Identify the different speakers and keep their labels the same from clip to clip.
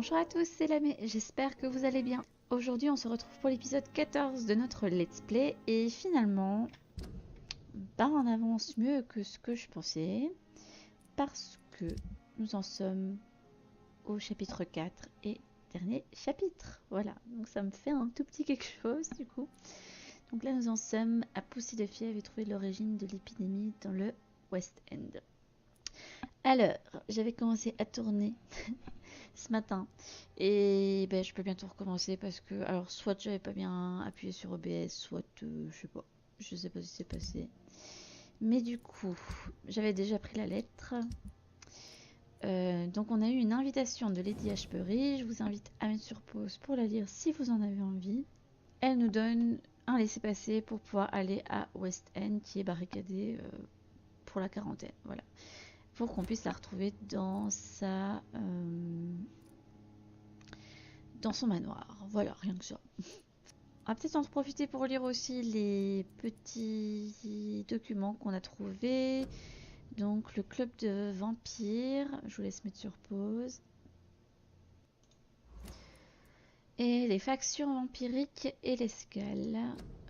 Speaker 1: Bonjour à tous, c'est Lamé, j'espère que vous allez bien. Aujourd'hui on se retrouve pour l'épisode 14 de notre let's play et finalement, on avance mieux que ce que je pensais parce que nous en sommes au chapitre 4 et dernier chapitre. Voilà, donc ça me fait un tout petit quelque chose du coup. Donc là nous en sommes à Poussy de Fièvre et trouver l'origine de l'épidémie dans le West End. Alors, j'avais commencé à tourner ce matin et je peux bientôt recommencer parce que alors soit j'avais pas bien appuyé sur OBS, soit je sais pas ce qui s'est passé, mais du coup j'avais déjà pris la lettre. Donc on a eu une invitation de Lady Ashbury, je vous invite à mettre sur pause pour la lire si vous en avez envie. Elle nous donne un laissez-passer pour pouvoir aller à West End qui est barricadé pour la quarantaine, voilà, pour qu'on puisse la retrouver dans son manoir. Voilà, rien que ça. On va peut-être en profiter pour lire aussi les petits documents qu'on a trouvés. Donc le club de Vampyr, je vous laisse mettre sur pause. Et les factions vampiriques et l'escale.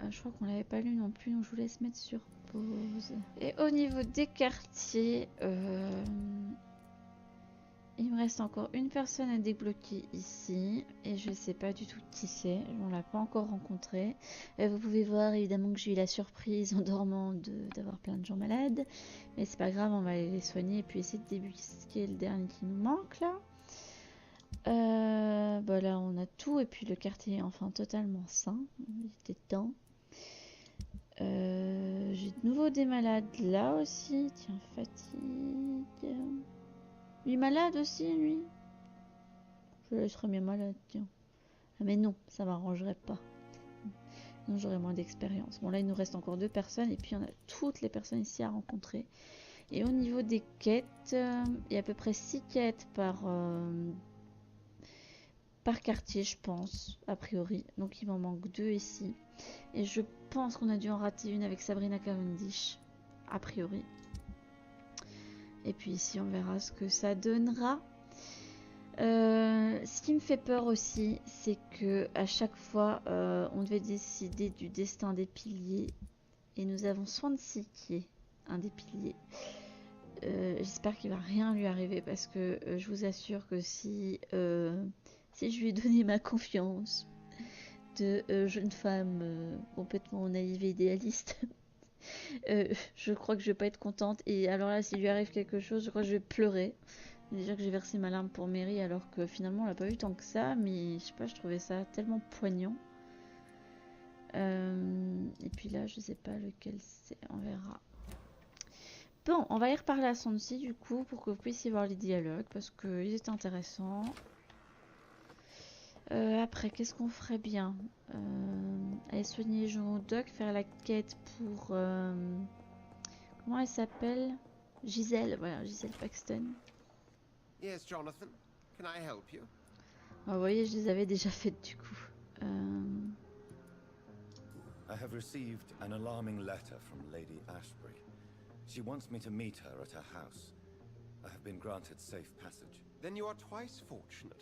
Speaker 1: Je crois qu'on l'avait pas lu non plus, donc je vous laisse mettre sur pause. Et au niveau des quartiers, il me reste encore une personne à débloquer ici et je sais pas du tout qui c'est, on l'a pas encore rencontré. Vous pouvez voir évidemment que j'ai eu la surprise en dormant d'avoir plein de gens malades, mais c'est pas grave, on va aller les soigner et puis essayer de débusquer le dernier qui nous manque là. Là on a tout et puis le quartier est enfin totalement sain, il était temps. J'ai de nouveau des malades là aussi, tiens, fatigue. Lui malade aussi, lui. Je le laisserai bien malade, tiens. Ah mais non, ça m'arrangerait pas. Non, j'aurais moins d'expérience. Bon là, il nous reste encore 2 personnes et puis on a toutes les personnes ici à rencontrer. Et au niveau des quêtes, il y a à peu près 6 quêtes par quartier, je pense, a priori. Donc il m'en manque 2 ici. Et je pense qu'on a dû en rater une avec Sabrina Cavendish, a priori. Et puis ici, on verra ce que ça donnera. Ce qui me fait peur aussi, c'est que à chaque fois, on devait décider du destin des piliers. Et nous avons Swansea qui est un des piliers. J'espère qu'il va rien lui arriver parce que je vous assure que si je lui ai donné ma confiance de jeune femme complètement naïve et idéaliste, je crois que je vais pas être contente. Et alors là, s'il lui arrive quelque chose, je crois que je vais pleurer. Déjà que j'ai versé ma larme pour Mary alors que finalement on l'a pas vu tant que ça, mais je sais pas, je trouvais ça tellement poignant. Et puis là, je sais pas lequel c'est, on verra. Bon, on va aller reparler à Swansea du coup pour que vous puissiez voir les dialogues parce qu'ils étaient intéressants. Après, qu'est-ce qu'on ferait bien? Aller soigner les gens au doc, faire la quête pour... comment elle s'appelle? Giselle, voilà, Giselle Paxton.
Speaker 2: Yes, Jonathan. Can I help you?
Speaker 1: Vous voyez, je les avais déjà faites du coup.
Speaker 3: I have received an alarming letter from Lady Ashbury. She wants me to meet her at her house. I have been granted safe passage.
Speaker 2: Then you are twice fortunate.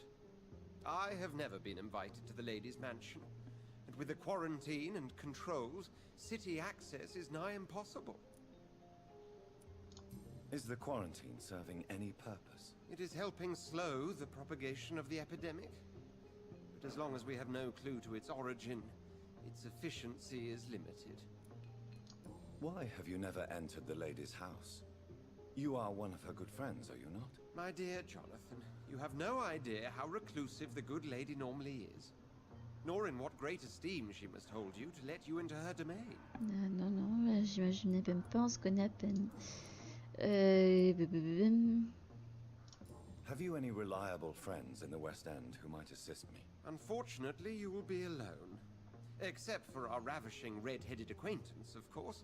Speaker 2: I have never been invited to the lady's mansion, and with the quarantine and controls, city access is nigh impossible.
Speaker 3: Is the quarantine serving any purpose?
Speaker 2: It is helping slow the propagation of the epidemic. But as long as we have no clue to its origin, its efficiency is limited.
Speaker 3: Why have you never entered the lady's house? You are one of her good friends, are you not?
Speaker 2: My dear Jonathan, you have no idea how reclusive the good lady normally is, nor in what great esteem she must hold you to let you into her domain.
Speaker 1: Non, j'imaginais même pas, on se connaît à peine.
Speaker 3: Have you any reliable friends in the West End who might assist me?
Speaker 2: Unfortunately, you will be alone. Except for our ravishing red-headed acquaintance, of course.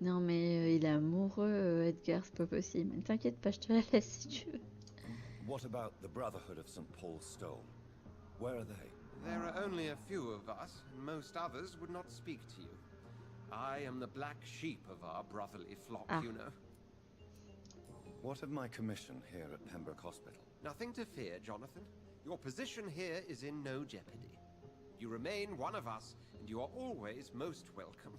Speaker 1: Non mais il est amoureux, Edgar, c'est pas possible. T'inquiète pas, je te la laisse si tu veux.
Speaker 3: What about the Brotherhood of St. Paul's Stole? Where are they?
Speaker 2: There are only a few of us, and most others would not speak to you. I am the black sheep of our brotherly flock, you know.
Speaker 3: What of my commission here at Pembroke Hospital?
Speaker 2: Nothing to fear, Jonathan. Your position here is in no jeopardy. You remain one of us, and you are always most welcome.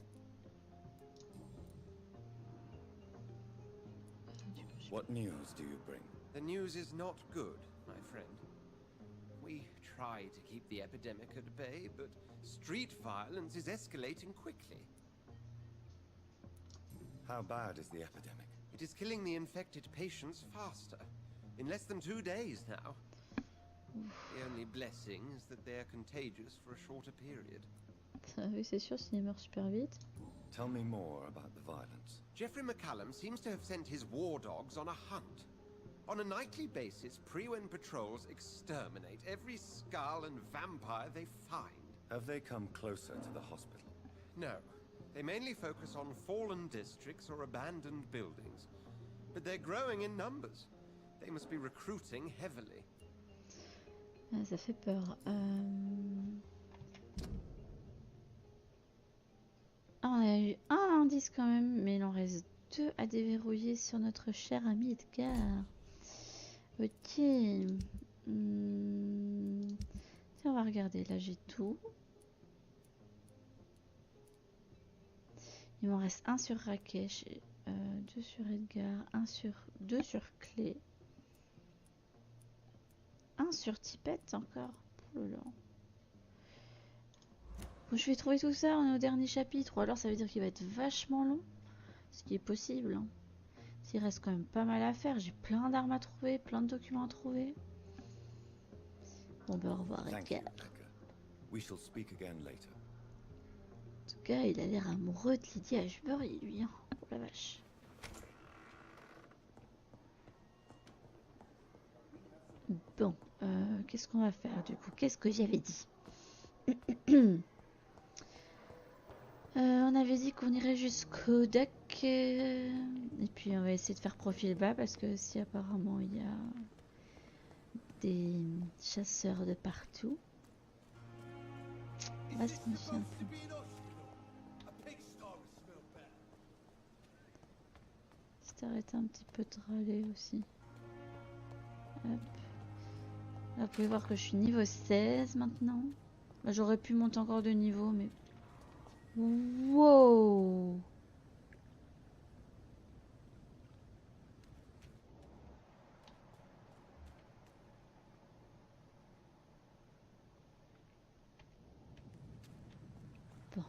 Speaker 3: What news do you bring?
Speaker 2: The news is not good, my friend. We try to keep the epidemic at bay, but street violence is escalating quickly.
Speaker 3: How bad is the epidemic?
Speaker 2: It is killing the infected patients faster. In less than 2 days now. The only blessing is that they are contagious for a shorter period.
Speaker 1: Oui, c'est sûr, s'il meurt super vite.
Speaker 3: Tell me more about the violence.
Speaker 2: Jeffrey McCallum seems to have sent his war dogs on a hunt. On a nightly basis, Pre-Wen patrols exterminate every skull and vampire they find.
Speaker 3: Have they come closer to the hospital?
Speaker 2: No. They mainly focus on fallen districts or abandoned buildings. But they're growing in numbers. They must be recruiting heavily.
Speaker 1: Ah, ça fait peur. Ah, on a eu un indice quand même, mais il en reste 2 à déverrouiller sur notre cher ami Edgar. Ok. Tiens, on va regarder. Là, j'ai tout. Il m'en reste un sur Rakesh, 2 sur Edgar, 2 sur Clé, 1 sur Tipette encore. Oh là là. Bon, je vais trouver tout ça, on est au dernier chapitre, ou alors ça veut dire qu'il va être vachement long, ce qui est possible. Hein. Il reste quand même pas mal à faire, j'ai plein d'armes à trouver, plein de documents à trouver. Bon ben au revoir Edgar.
Speaker 3: We shall speak again later.
Speaker 1: En tout cas, il a l'air amoureux de Lydie Ashbury, lui. Hein. Oh la vache. Bon, qu'est-ce qu'on va faire du coup? Qu'est-ce que j'avais dit? On avait dit qu'on irait jusqu'au dock. Et puis on va essayer de faire profil bas parce que si apparemment il y a des chasseurs de partout. On va se méfier un peu. Arrêter un petit peu de râler aussi. Hop. Là, vous pouvez voir que je suis niveau 16 maintenant. Bah, j'aurais pu monter encore de niveau, mais... Wow! Bon.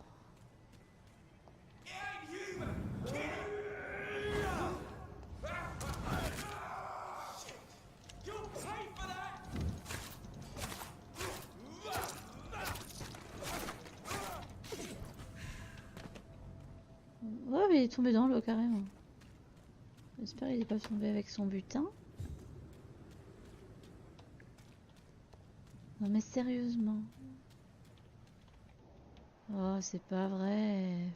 Speaker 1: Oh, mais il est tombé dans l'eau carrément. J'espère qu'il n'est pas tombé avec son butin. Non mais sérieusement. Oh, c'est pas vrai.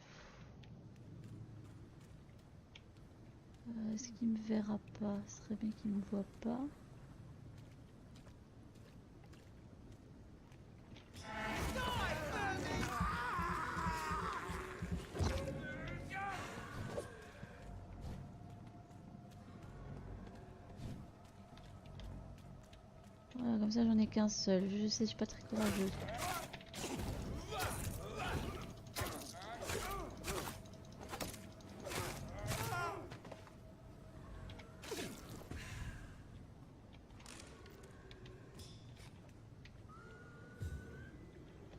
Speaker 1: Est-ce qu'il me verra pas? Ce serait bien qu'il me voit pas. Voilà, comme ça j'en ai qu'un seul. Je sais, je suis pas très courageux.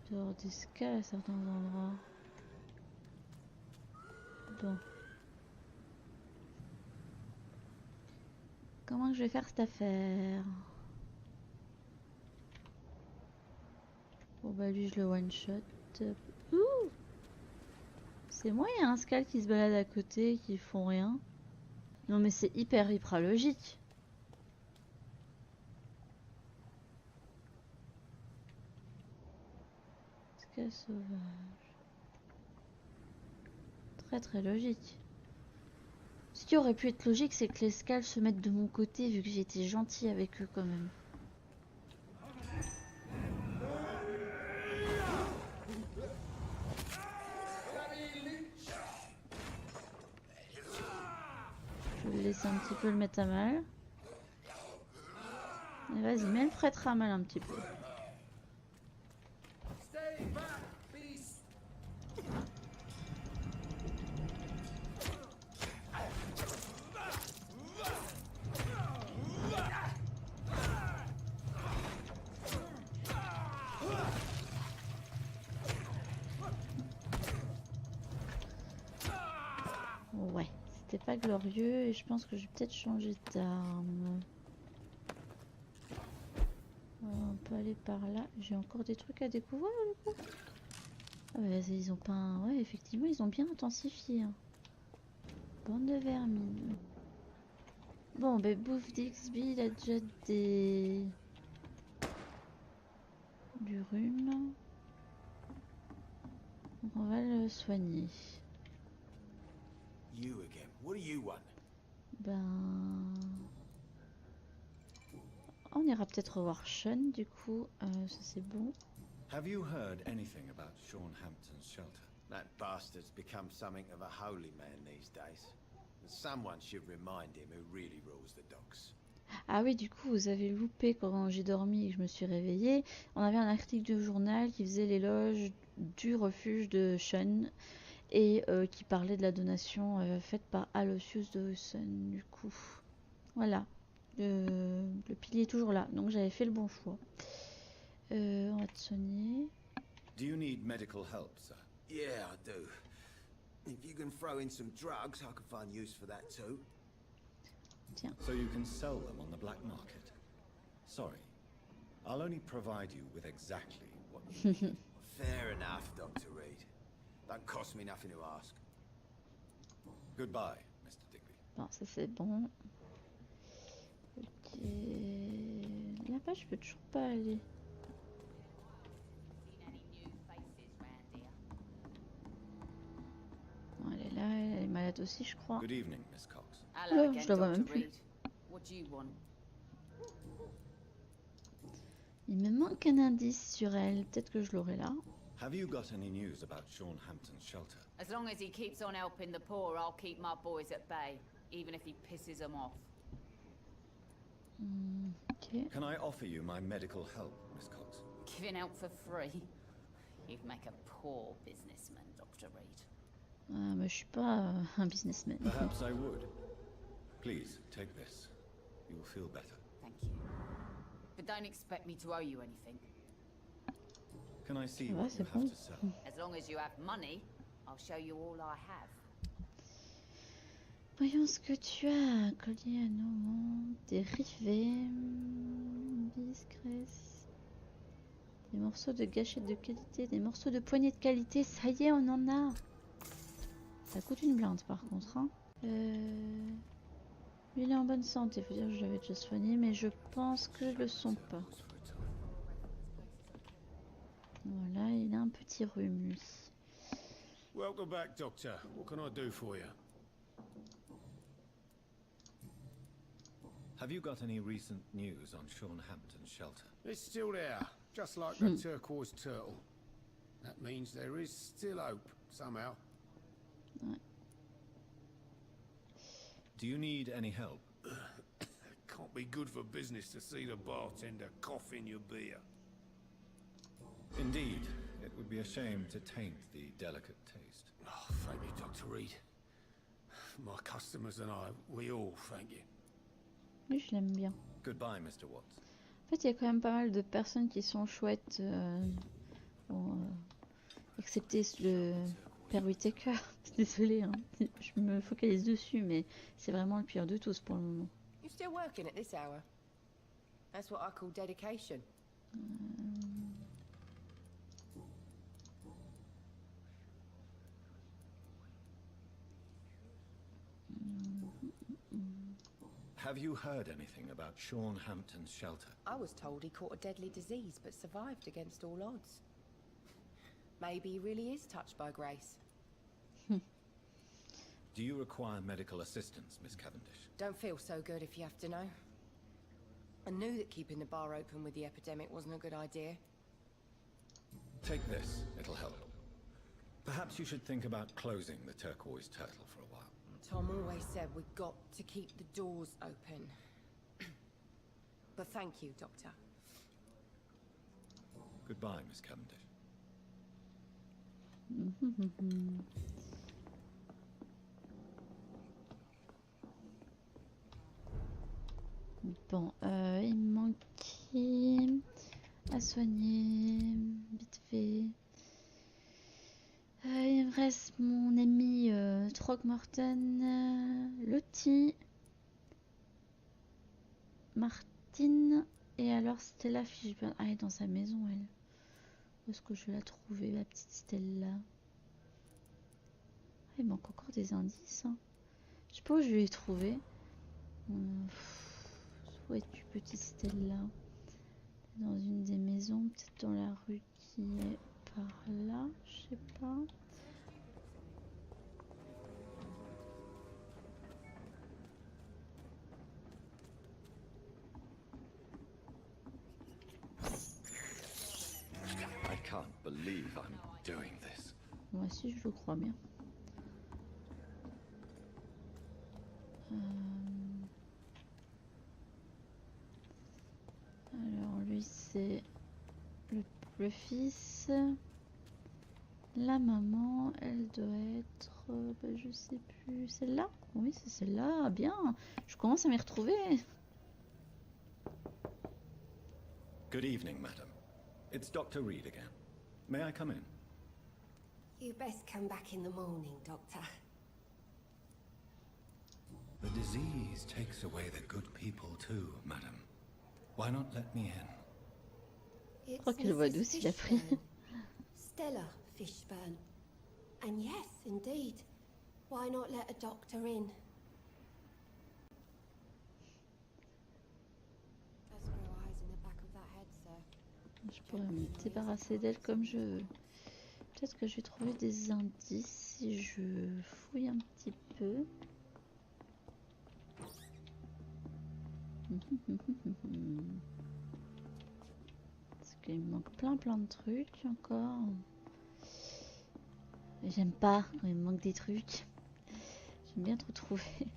Speaker 1: Il doit y avoir des escales à certains endroits. Bon. Comment je vais faire cette affaire? Bon bah lui je le one shot. Ouh, c'est moi, il y a un Skal qui se balade à côté qui font rien. Non mais c'est hyper logique. Skal sauvage. Très logique. Ce qui aurait pu être logique, c'est que les Skals se mettent de mon côté vu que j'ai été gentil avec eux quand même. Je vais laisser un petit peu le mettre à mal. Vas-y, mais elle frétera mal un petit peu. Ouais, c'était pas glorieux et je pense que je vais peut-être changer d'arme. On peut aller par là. J'ai encore des trucs à découvrir du coup. Ah ouais, ils ont pas un... Ouais, effectivement, ils ont bien intensifié. Hein. Bande de vermine. Bon, ben bouffe d'XB, il a déjà des... du rhume. Donc on va le soigner.
Speaker 4: You again. What do you want?
Speaker 1: Ben... On ira peut-être revoir Sean du coup. Ça c'est bon.
Speaker 3: Have you heard anything about Sean Hampton's shelter?
Speaker 4: That bastard's become something of a holy man these days. Someone should remind him who really rules the docks.
Speaker 1: Ah oui, du coup, vous avez loupé quand j'ai dormi et que je me suis réveillée. On avait un article du journal qui faisait l'éloge du refuge de Sean et qui parlait de la donation faite par Aloysius de Husson, du coup. Voilà. Le pilier est toujours là, donc j'avais fait le bon choix. On va te soigner.
Speaker 3: Do you need medical help, sir?
Speaker 4: Yeah, I do. If you can throw in some drugs, I can find use for that too.
Speaker 1: Tiens.
Speaker 3: So you can sell them on the black market? Sorry, I'll only provide you with exactly what you need.
Speaker 4: Fair enough, Dr. Reed. Don't cost me nothing to ask.
Speaker 3: Goodbye, Mr. Digby.
Speaker 1: Bon, ça c'est bon. Ok. Là-bas, je peux toujours pas aller. Bon, elle est là, elle est malade aussi, je crois.
Speaker 3: Good evening, Miss Cox.
Speaker 5: Hello
Speaker 1: Oh,
Speaker 5: again,
Speaker 1: je la vois
Speaker 5: Dr.
Speaker 1: même plus.
Speaker 5: Reed. What do you want?
Speaker 1: Il me manque un indice sur elle. Peut-être que je l'aurai là.
Speaker 3: Have you got any news about Sean Hampton's shelter?
Speaker 5: As long as he keeps on helping the poor, I'll keep my boys at bay, even if he pisses them off.
Speaker 1: Ok.
Speaker 3: Can I offer you my medical help, Miss Cox?
Speaker 5: Giving out for free? You'd make a poor businessman, Dr. Reed.
Speaker 1: Mais je suis pas un businessman.
Speaker 3: Perhaps I would. Please, take this. You will feel better.
Speaker 5: Thank you. But don't expect me to owe you anything.
Speaker 3: Can I see
Speaker 1: Ouais,
Speaker 3: what you
Speaker 1: c'est
Speaker 3: have
Speaker 1: bon.
Speaker 3: to sell?
Speaker 5: As long as you have money, I'll show you all I have.
Speaker 1: Voyons ce que tu as. Un collier à nommant, des rivets, discrets, des morceaux de gâchettes de qualité, des morceaux de poignées de qualité. Ça y est, on en a. Ça coûte une blinde par contre. Hein. Lui, il est en bonne santé. Faut dire que je l'avais déjà soigné, mais je pense que je le sens pas. Voilà, il a un petit rhume lui.
Speaker 6: Welcome back, Doctor. What can I do for you?
Speaker 3: Have you got any recent news on Sean Hampton's shelter?
Speaker 6: It's still there, just like the turquoise turtle. That means there is still hope, somehow.
Speaker 3: Do you need any help?
Speaker 6: Can't be good for business to see the bartender cough in your beer.
Speaker 3: Indeed, it would be a shame to taint the delicate taste.
Speaker 6: Oh, thank you, Dr. Reed. My customers and I, we all thank you.
Speaker 1: Lui, je l'aime bien.
Speaker 3: Goodbye, Mr. Watts.
Speaker 1: En fait, il y a quand même pas mal de personnes qui sont chouettes. Bon, excepté le Père Whittaker. Désolée, hein. Je me focalise dessus, mais c'est vraiment le pire de tous pour le moment.
Speaker 7: You still working at this hour? That's what I call dedication.
Speaker 3: Have you heard anything about Sean Hampton's shelter?
Speaker 7: I was told he caught a deadly disease but survived against all odds. Maybe he really is touched by grace.
Speaker 3: Do you require medical assistance, Miss Cavendish?
Speaker 7: Don't feel so good if you have to know. I knew that keeping the bar open with the epidemic wasn't a good idea.
Speaker 3: Take this, it'll help. Perhaps you should think about closing the turquoise turtle for a while.
Speaker 7: Tom always said we've got to keep the doors open. But thank you, Doctor.
Speaker 3: Goodbye, Miss Cavendish.
Speaker 1: Bon, il me manquait à soigner, vite fait. Il me reste mon ami Throckmorton, Lottie, Martine, et alors Stella Fishburne. Ah, elle est dans sa maison, elle. Où est-ce que je vais la trouver, la petite Stella? Ah, il manque encore des indices. Hein. Je sais pas où je vais les trouver. Où es-tu, petite Stella? Dans une des maisons, peut-être dans la rue qui est par là, je sais pas.
Speaker 3: I can't believe I'm doing this.
Speaker 1: Moi aussi, je le crois bien. Alors, lui, c'est le fils. La maman, elle doit être... je sais plus. Celle-là? Oui, c'est celle-là. Bien. Je commence à m'y retrouver.
Speaker 3: Good evening, madam. It's Dr. Reed again. May I come in?
Speaker 8: You best come back in the morning, Doctor.
Speaker 3: The disease takes away the good people too, madam. Why not let me in?
Speaker 1: Je crois qu'elle voit d'où s'il a pris.
Speaker 8: Stella Fishburne. And yes, indeed. Why not let a doctor in? Just grow eyes in the back of that head, sir.
Speaker 1: Je pourrais me débarrasser d'elle comme je veux. Peut-être que je vais trouver des indices si je fouille un petit peu. Parce qu'il me manque plein de trucs encore. J'aime pas quand il me manque des trucs. J'aime bien trop trouver.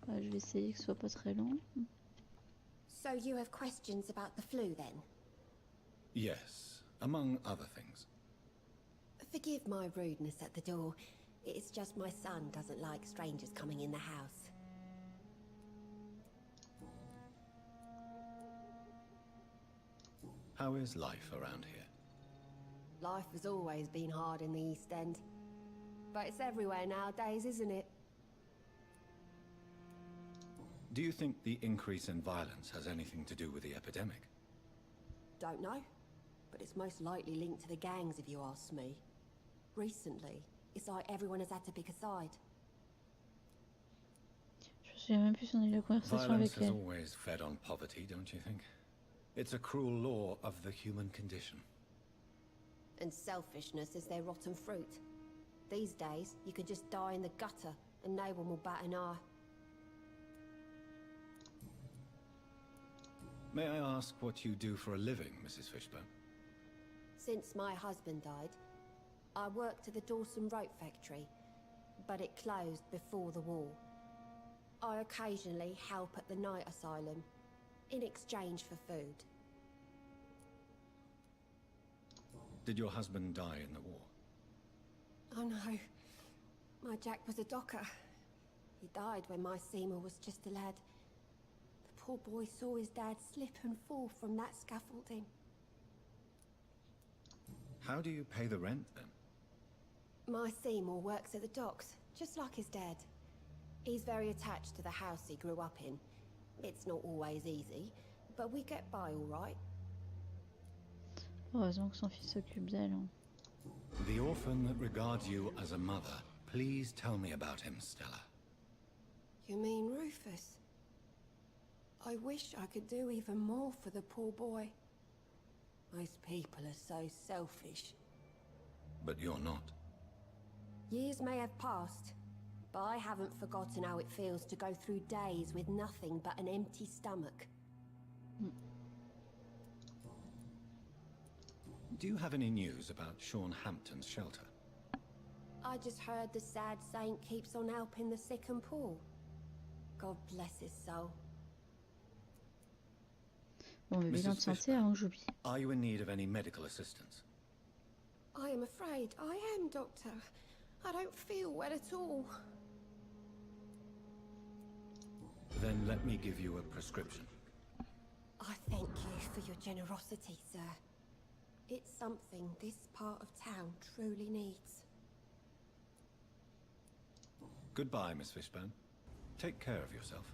Speaker 1: Ouais, je vais essayer que ce soit pas très long.
Speaker 8: So you have questions about the flu then?
Speaker 3: Yes, among other things.
Speaker 8: Forgive my rudeness at the door. It's just my son doesn't like strangers coming in the house.
Speaker 3: How is life around here?
Speaker 8: Life has always been hard in the East End. But it's everywhere nowadays, isn't it?
Speaker 3: Do you think the increase in violence has anything to do with the epidemic?
Speaker 8: Don't know. But it's most likely linked to the gangs if you ask me. Recently, it's like everyone has had to pick a side.
Speaker 1: Je me souviens même plus si on a eu la conversation
Speaker 3: Violence
Speaker 1: avec
Speaker 3: has
Speaker 1: elle.
Speaker 3: always fed on poverty, don't you think? It's a cruel law of the human condition.
Speaker 8: And selfishness is their rotten fruit. These days, you can just die in the gutter and no one will bat an eye.
Speaker 3: May I ask what you do for a living, Mrs. Fishburne?
Speaker 8: Since my husband died, I worked at the Dawson Rope factory, but it closed before the war. I occasionally help at the night asylum, in exchange for food.
Speaker 3: Did your husband die in the war?
Speaker 8: Oh no, my Jack was a docker. He died when my Seymour was just a lad. The poor boy saw his dad slip and fall from that scaffolding.
Speaker 3: How do you pay the rent, then?
Speaker 8: My Seymour works at the docks, just like his dad. He's very attached to the house he grew up in. It's not always easy, but we get by all right.
Speaker 1: Heureusement que son fils s'occupe d'elle. Hein.
Speaker 3: The orphan that regards you as a mother. Please tell me about him, Stella.
Speaker 8: You mean Rufus? I wish I could do even more for the poor boy. Most people are so selfish.
Speaker 3: But you're not.
Speaker 8: Years may have passed, but I haven't forgotten how it feels to go through days with nothing but an empty stomach.
Speaker 3: Do you have any news about Sean Hampton's shelter?
Speaker 8: I just heard the sad saint keeps on helping the sick and poor. God bless his soul.
Speaker 1: Bon, le bilan de
Speaker 3: Mrs.
Speaker 1: santé avant que j'oublie.
Speaker 3: Are you in need of any medical assistance?
Speaker 8: I am afraid I am, Doctor. I don't feel well at all.
Speaker 3: Then let me give you a prescription.
Speaker 8: I thank you for your generosity, sir. It's something this part of town truly needs.
Speaker 3: Goodbye, Miss Fishburne. Take care of yourself.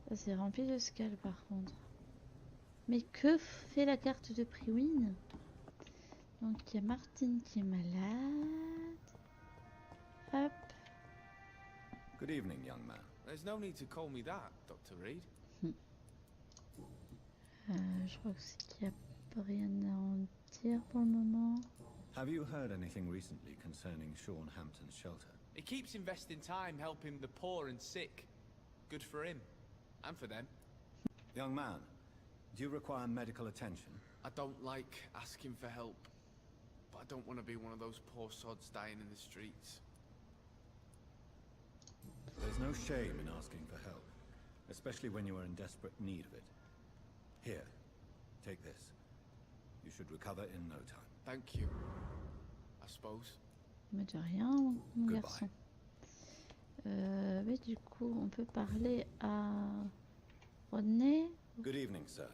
Speaker 1: Ça c'est rempli de scales par contre. Mais que fait la carte de Priwin? Donc il y a Martine qui est malade. Hop.
Speaker 3: Good evening, young man.
Speaker 9: There's no need to call me that, Dr. Reed.
Speaker 1: Je crois que c'est qu'il n'y a rien à en dire pour le moment.
Speaker 3: Have you heard anything recently concerning Sean Hampton's shelter?
Speaker 9: He keeps investing time helping the poor and sick. Good for him. And for them.
Speaker 3: Young man, do you require medical attention?
Speaker 9: I don't like asking for help. But I don't want to be one of those poor sods dying in the streets.
Speaker 3: There's no shame in asking for help, especially when you are in desperate need of it. Here, take this. You should recover in no time.
Speaker 9: Thank you. I suppose.
Speaker 1: Mais de rien, mon
Speaker 3: Goodbye.
Speaker 1: garçon. Mais du coup, on peut parler à Rodney.
Speaker 3: Good evening, sir.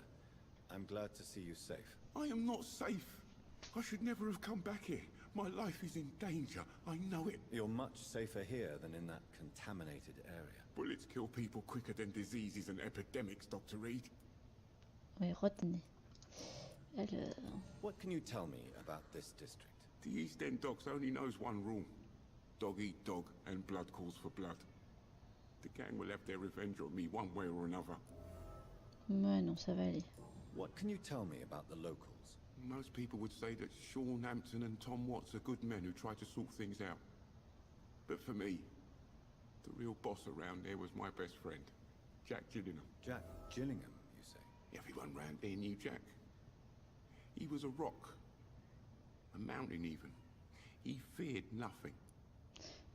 Speaker 3: I'm glad to see you safe.
Speaker 10: I am not safe. I should never have come back here. My life is in danger. I know it.
Speaker 3: You're much safer here than in that contaminated area.
Speaker 10: Bullets kill people quicker than diseases and epidemics, Dr. Reed.
Speaker 1: Oui, Rodney. Alors,
Speaker 3: What can you tell me about this district?
Speaker 10: The East End Dogs only knows one rule. Dog eat dog, and blood calls for blood. The gang will have their revenge on me one way or another.
Speaker 1: ouais, non, ça va aller.
Speaker 3: What can you tell me about the locals?
Speaker 10: Most people would say that Sean Hampton and Tom Watts are good men who try to sort things out. But for me, the real boss around there was my best friend, Jack Gillingham.
Speaker 3: Jack Gillingham, you say?
Speaker 10: Everyone round there knew Jack. He was a rock. A mountain even. He feared nothing.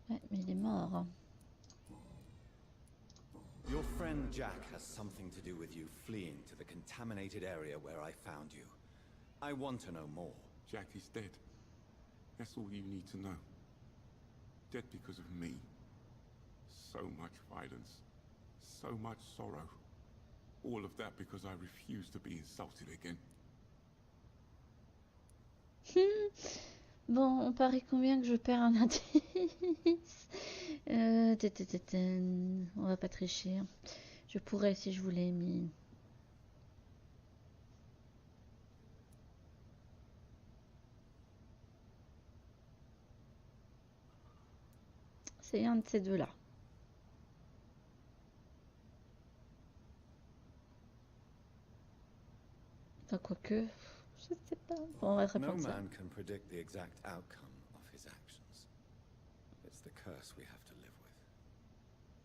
Speaker 1: Ouais, mais il est mort. Hein.
Speaker 3: Your friend Jack has something to do with you fleeing to the contaminated area where I found you. I want to know more.
Speaker 10: Jack is dead. That's all you need to know. Dead because of me. So much violence. So much sorrow. All of that because I refuse to be insulted again.
Speaker 1: Bon, on parie combien que je perds un indice. On va pas tricher. Je pourrais si je voulais, mais... C'est un de ces deux-là. Enfin, quoique... Je sais pas. Bon, on va te
Speaker 3: No
Speaker 1: répondre ça.
Speaker 3: man can predict the exact outcome of his actions. It's the curse we have to live with.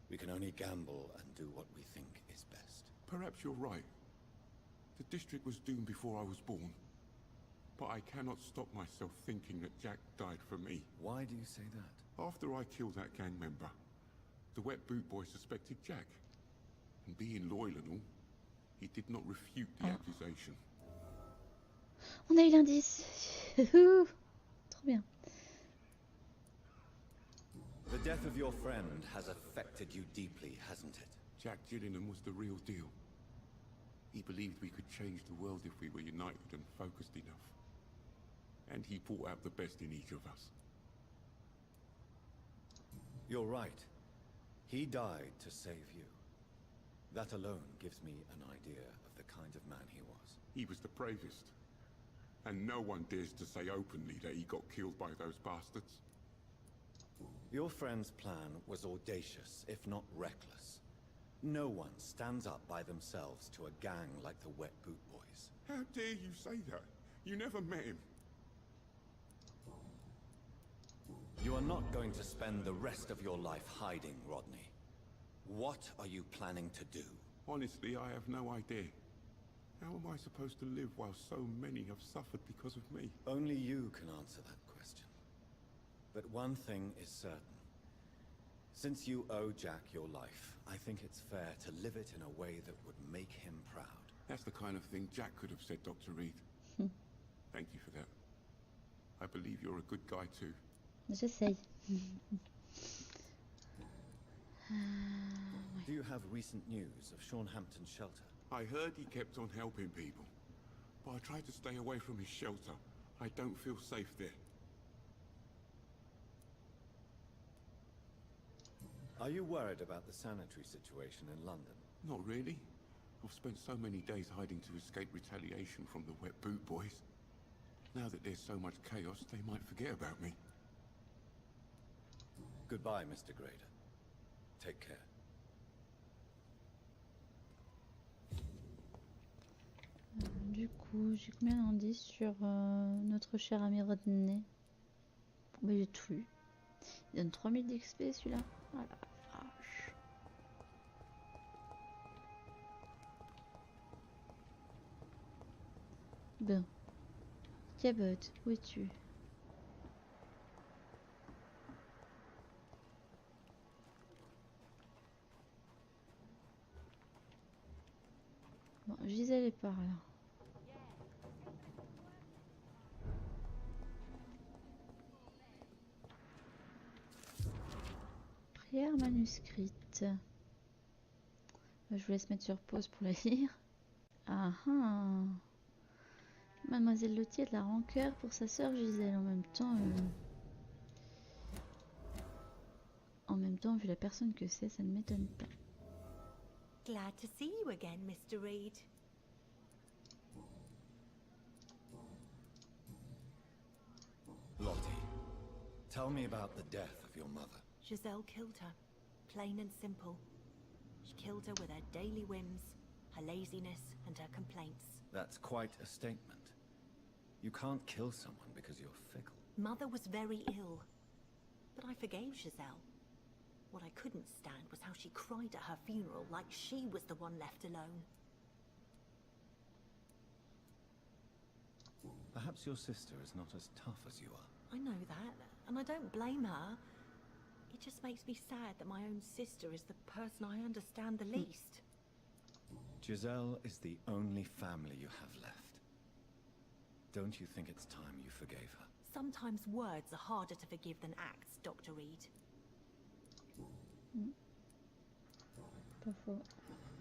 Speaker 3: We can only gamble and do what we think is best.
Speaker 10: Perhaps you're right. The district was doomed before I was born. But I cannot stop myself thinking that Jack died for me.
Speaker 3: Why do you say that?
Speaker 10: After I killed that gang member, the Wet Boot Boy suspected Jack. And being loyal and all, he did not refute the accusation.
Speaker 1: On a eu l'indice. Trop bien.
Speaker 3: The death of your friend has affected you deeply, hasn't it?
Speaker 10: Jack Gillingham was the real deal. He believed we could change the world if we were united and focused enough. And he brought out the best in each of us.
Speaker 3: You're right. He died to save you. That alone gives me an idea of the kind of man he was.
Speaker 10: He was the bravest. And no one dares to say openly that he got killed by those bastards.
Speaker 3: Your friend's plan was audacious, if not reckless. No one stands up by themselves to a gang like the Wet Boot Boys.
Speaker 10: How dare you say that? You never met him.
Speaker 3: You are not going to spend the rest of your life hiding, Rodney. What are you planning to do?
Speaker 10: Honestly, I have no idea. How am I supposed to live while so many have suffered because of me?
Speaker 3: Only you can answer that question. But one thing is certain. Since you owe Jack your life, I think it's fair to live it in a way that would make him proud.
Speaker 10: That's the kind of thing Jack could have said, Dr. Reed. Thank you for that. I believe you're a good guy too.
Speaker 1: J'essaye.
Speaker 3: Do you have recent news of Hampton's shelter?
Speaker 10: I heard he kept on helping people, but I tried to stay away from his shelter. I don't feel safe there.
Speaker 3: Are you worried about the sanitary situation in London?
Speaker 10: Not really. I've spent so many days hiding to escape retaliation from the wet boot boys. Now that there's so much chaos, they might forget about me.
Speaker 3: Goodbye, Mr. Grader. Take care.
Speaker 1: Du coup, j'ai combien d'indices sur notre cher ami Rodney? Bah, j'ai tout eu. Il donne 3000 d'XP celui-là. Oh la vache. Bon. Cabot, où es-tu? Bon, Gisèle est par là. Prière manuscrite. Je vous laisse mettre sur pause pour la lire. Ah ah. Mademoiselle Lottier a de la rancœur pour sa sœur Gisèle. En même temps, vu la personne que c'est, ça ne m'étonne pas.
Speaker 11: Glad to see you again, Mr. Reed.
Speaker 3: Lottie, tell me about the death of your mother.
Speaker 11: Giselle killed her, plain and simple. She killed her with her daily whims, her laziness, and her complaints.
Speaker 3: That's quite a statement. You can't kill someone because you're fickle.
Speaker 11: Mother was very ill, but I forgave Giselle. What I couldn't stand was how she cried at her funeral like she was the one left alone.
Speaker 3: Perhaps your sister is not as tough as you are.
Speaker 11: I know that, and I don't blame her. It just makes me sad that my own sister is the person I understand the least.
Speaker 3: Giselle is the only family you have left. Don't you think it's time you forgave her?
Speaker 11: Sometimes words are harder to forgive than acts, Dr. Reed.
Speaker 1: Pas faux.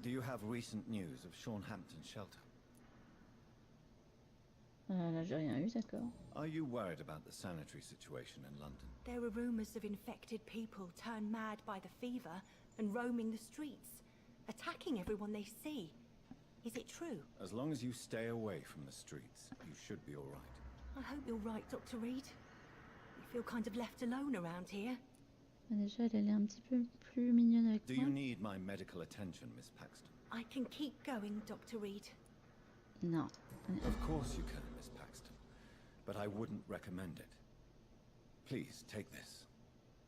Speaker 3: Do you have recent news of Hampton's shelter?
Speaker 1: Là, j'ai rien eu, d'accord.
Speaker 3: Are you worried about the sanitary situation in London?
Speaker 11: There are rumors of infected people turned mad by the fever and roaming the streets, attacking everyone they see. Is it true?
Speaker 3: As long as you stay away from the streets, you should be all right.
Speaker 11: I hope you're right, Dr. Reed. We feel kind of left alone around here.
Speaker 1: Déjà, elle est un petit peu plus mignonne avec
Speaker 3: Do
Speaker 1: moi.
Speaker 3: you need my medical attention, Miss Paxton?
Speaker 11: I can keep going, Dr. Reed.
Speaker 1: Non.
Speaker 3: Of course you can, Miss Paxton. But I wouldn't recommend it. Please, take this.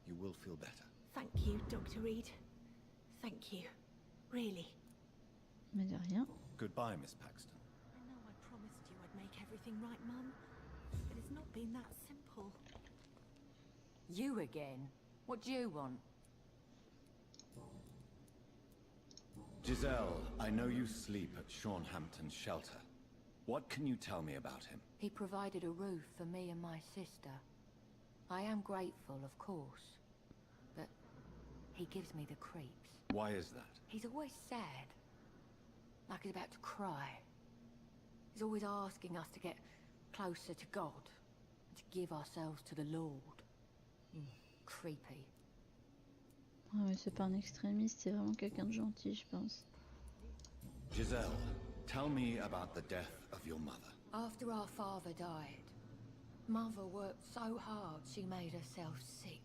Speaker 3: You will feel better.
Speaker 11: Thank you, Dr. Reed. Thank you. Really.
Speaker 1: Mais de rien.
Speaker 3: Goodbye, Miss Paxton.
Speaker 11: I know I promised you I'd make everything right, Mum. But it's not been that simple.
Speaker 5: You again? What do you want?
Speaker 3: Giselle, I know you sleep at Hampton's shelter. What can you tell me about him?
Speaker 12: He provided a roof for me and my sister. I am grateful, of course, but he gives me the creeps.
Speaker 3: Why is that?
Speaker 12: He's always sad, like he's about to cry. He's always asking us to get closer to God, to give ourselves to the Lord. Creepy.
Speaker 1: Ah ouais, c'est pas un extrémiste, c'est vraiment quelqu'un de gentil, je pense.
Speaker 3: Giselle, tell me about the death of your mother.
Speaker 12: After our father died, Mother worked so hard she made herself sick.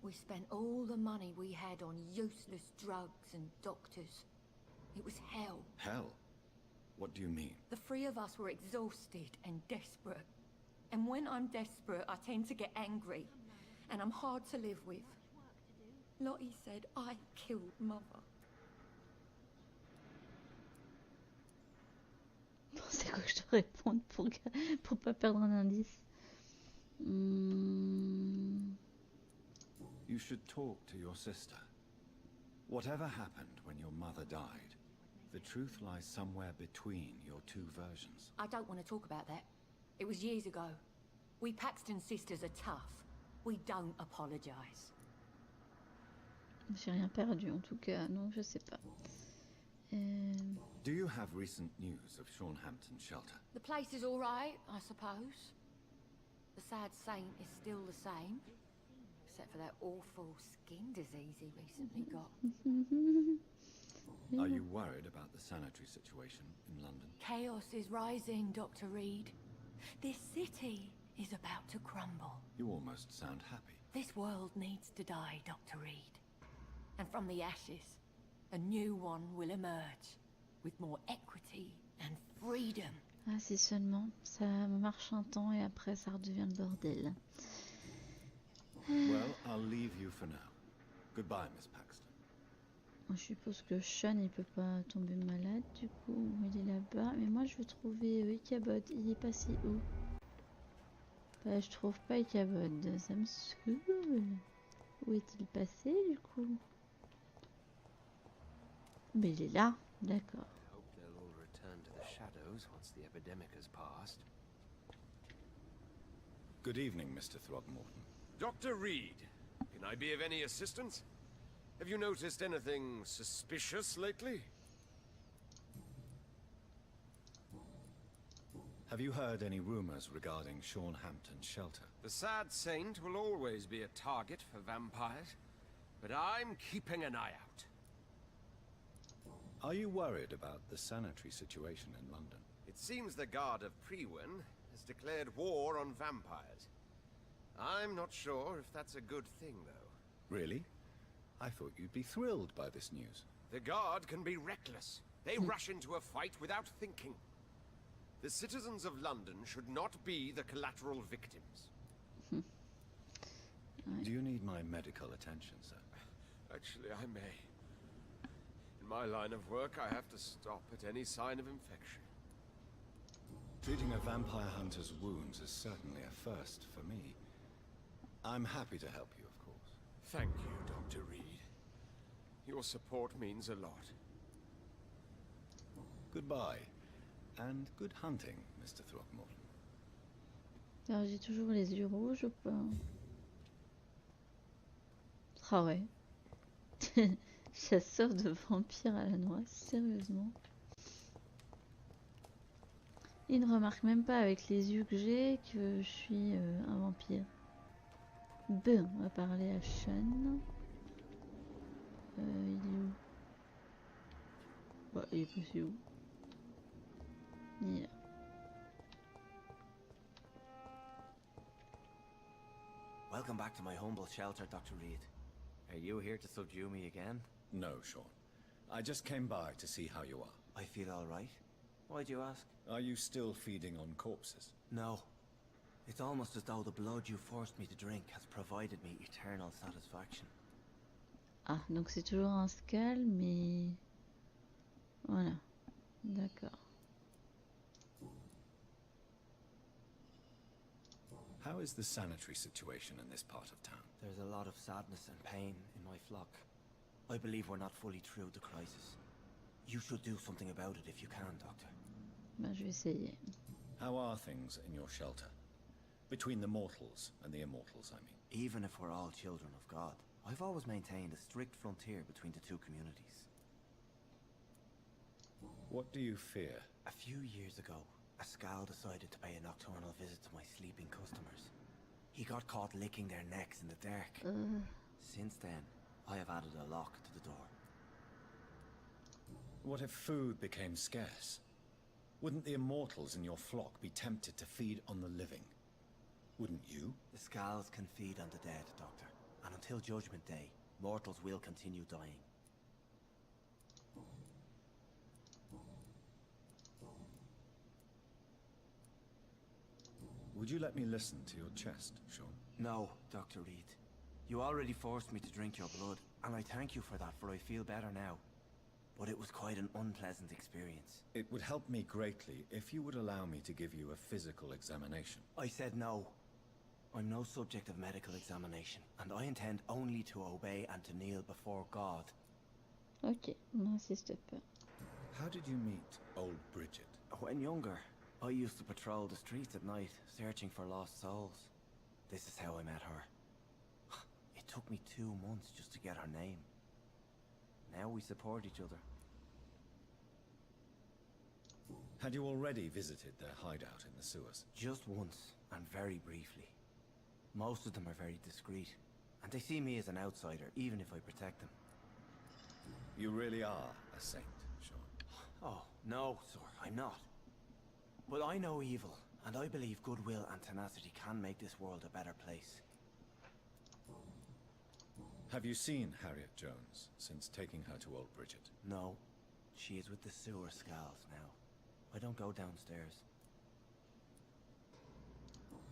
Speaker 12: We spent all the money we had on useless drugs and doctors. It was hell.
Speaker 3: Hell? What do you mean?
Speaker 12: The three of us were exhausted and desperate. And when I'm desperate, I tend to get angry. And I'm hard to live with. Lottie said I killed Mother.
Speaker 1: répondre pour pas perdre un indice.
Speaker 3: You should talk to your sister. Whatever happened when your mother died, the truth lies somewhere between your two versions.
Speaker 12: I don't want to talk about that. It was years ago. We Paxton sisters are tough. We don't apologize.
Speaker 1: J'ai rien perdu en tout cas, donc je sais pas.
Speaker 3: Do you have recent news of Hampton Shelter?
Speaker 12: The place is all right, I suppose. The sad saint is still the same, except for that awful skin disease he recently got.
Speaker 3: Are you worried about the sanitary situation in London?
Speaker 12: Chaos is rising, Dr. Reed. This city is about to crumble.
Speaker 3: You almost sound happy.
Speaker 12: This world needs to die, Dr. Reed. And from the ashes, a new one will emerge, with more equity and freedom.
Speaker 1: Ah, si seulement ça marche un temps et après ça redevient le bordel.
Speaker 3: Well, I'll leave you for now. Goodbye, Miss Paxton.
Speaker 1: Je suppose que Sean il peut pas tomber malade du coup, il est là-bas. Mais moi je veux trouver Ichabod, il est passé où? Bah, je trouve pas Ichabod, ça me saoule. Où est-il passé du coup? Mais il est là, d'accord.
Speaker 3: Good evening, Mr. Throgmorton.
Speaker 2: Dr. Reed, can I be of any assistance? Have you noticed anything suspicious lately?
Speaker 3: Have you heard any rumors regarding Hampton Shelter?
Speaker 2: The sad saint will always be a target for vampires, but I'm keeping an eye out.
Speaker 3: Are you worried about the sanitary situation in London?
Speaker 2: It seems the Guard of Priwen has declared war on vampires. I'm not sure if that's a good thing, though.
Speaker 3: Really? I thought you'd be thrilled by this news.
Speaker 2: The Guard can be reckless. They rush into a fight without thinking. The citizens of London should not be the collateral victims.
Speaker 3: Do you need my medical attention, sir?
Speaker 2: Actually, I may. In my line of work, I have to stop at any sign of infection.
Speaker 3: Treating a vampire hunter's wounds is certainly a first for me. I'm happy to help you, of course.
Speaker 2: Thank you, Dr. Reed. Your support means a lot.
Speaker 3: Goodbye, and good hunting, Mr. Throgmorton.
Speaker 1: Alors j'ai toujours les yeux rouges ou pas? Ah ouais. Chasseur de vampires à la noix, sérieusement. Il ne remarque même pas avec les yeux que j'ai que je suis un vampire. Bon, on va parler à Sean. Il est où? Bah, il est passé où? Il est là.
Speaker 13: Welcome back to my humble shelter, Dr. Reed. Are you here to subdue me again?
Speaker 3: No, Sean. I just came by to see how you are.
Speaker 13: I feel all right. Why'd you ask?
Speaker 3: Are you still feeding on corpses?
Speaker 13: No. It's almost as though the blood you forced me to drink has provided me eternal satisfaction.
Speaker 1: Ah, donc c'est toujours un scal, mais... Voilà. D'accord.
Speaker 3: How is the sanitary situation in this part of town?
Speaker 13: There's a lot of sadness and pain in my flock. I believe we're not fully through the crisis. You should do something about it if you can, Doctor.
Speaker 1: Ben, je vais essayer.
Speaker 3: How are things in your shelter? Between the mortals and the immortals, I mean.
Speaker 13: Even if we're all children of God, I've always maintained a strict frontier between the two communities.
Speaker 3: What do you fear?
Speaker 13: A few years ago, a Skal decided to pay a nocturnal visit to my sleeping customers. He got caught licking their necks in the dark. Since then, I have added a lock to the door.
Speaker 3: What if food became scarce? Wouldn't the immortals in your flock be tempted to feed on the living? Wouldn't you?
Speaker 13: The Skals can feed on the dead, Doctor. And until Judgment Day, mortals will continue dying.
Speaker 3: Would you let me listen to your chest, Sean?
Speaker 13: No, Dr. Reed. You already forced me to drink your blood, and I thank you for that, for I feel better now. but it was quite an unpleasant experience.
Speaker 3: It would help me greatly if you would allow me to give you a physical examination.
Speaker 13: I said no. I'm no subject of medical examination, and I intend only to obey and to kneel before God.
Speaker 1: Ok, n'insiste pas.
Speaker 3: How did you meet old Bridget?
Speaker 13: When younger, I used to patrol the streets at night, searching for lost souls. This is how I met her. It took me 2 months just to get her name. Now we support each other.
Speaker 3: Had you already visited their hideout in the sewers?
Speaker 13: Just once, and very briefly. Most of them are very discreet, and they see me as an outsider, even if I protect them.
Speaker 3: You really are a saint, Sean.
Speaker 13: Oh, no, sir, I'm not. But I know evil, and I believe goodwill and tenacity can make this world a better place.
Speaker 3: Have you seen Harriet Jones since taking her to old Bridget?
Speaker 13: No, she is with the sewer scals now. I don't go downstairs.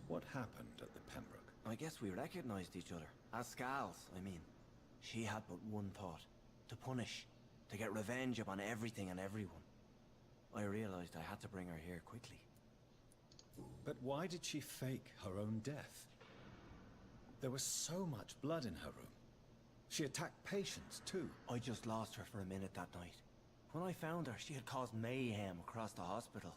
Speaker 3: What happened at the Pembroke?
Speaker 13: I guess we recognized each other. As scals, I mean. She had but one thought. To punish. To get revenge upon everything and everyone. I realized I had to bring her here quickly.
Speaker 3: But why did she fake her own death? There was so much blood in her room. She attacked patients, too.
Speaker 13: I just lost her for a minute that night. When I found her, she had caused mayhem across the hospital.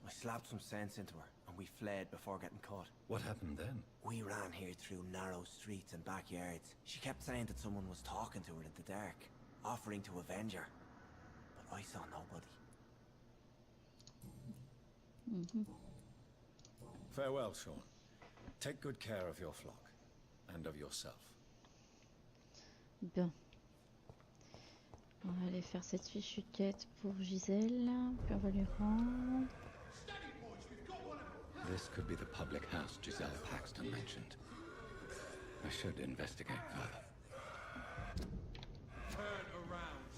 Speaker 13: I slapped some sense into her, and we fled before getting caught.
Speaker 3: What happened then?
Speaker 13: We ran here through narrow streets and backyards. She kept saying that someone was talking to her in the dark, offering to avenge her. But I saw nobody.
Speaker 3: Farewell, Sean. Take good care of your flock, and of yourself.
Speaker 1: Bien. On va aller faire cette fichue quête pour Gisèle, puis on va lui rendre.
Speaker 3: This could be the public house Giselle Paxton mentioned. I should investigate further.
Speaker 9: Turn around.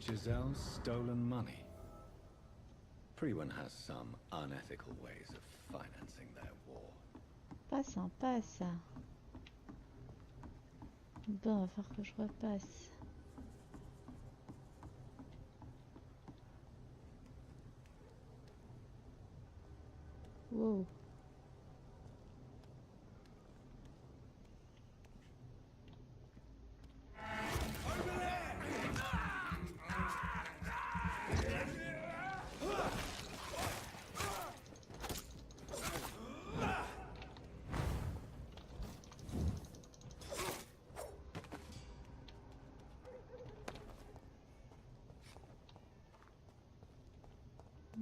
Speaker 3: Giselle's stolen money. Everyone has some unethical ways of financing their war.
Speaker 1: Pas sympa ça. Bon, il va falloir que je repasse. Wow.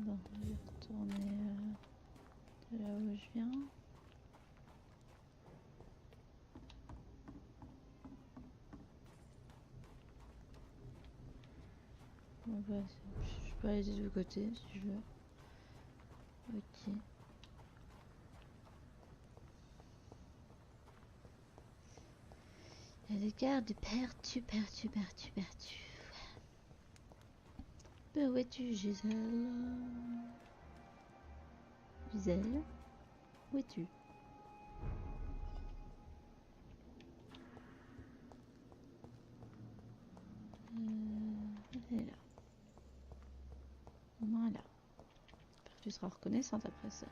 Speaker 1: Bon, je vais retourner de là où je viens. Bon, bah, je peux aller des deux côtés si je veux. Ok. Il y a des gardes perdu. Où es-tu, Gisèle? Gisèle? Où es-tu? Elle est là. Voilà. J'espère que tu seras reconnaissante après ça.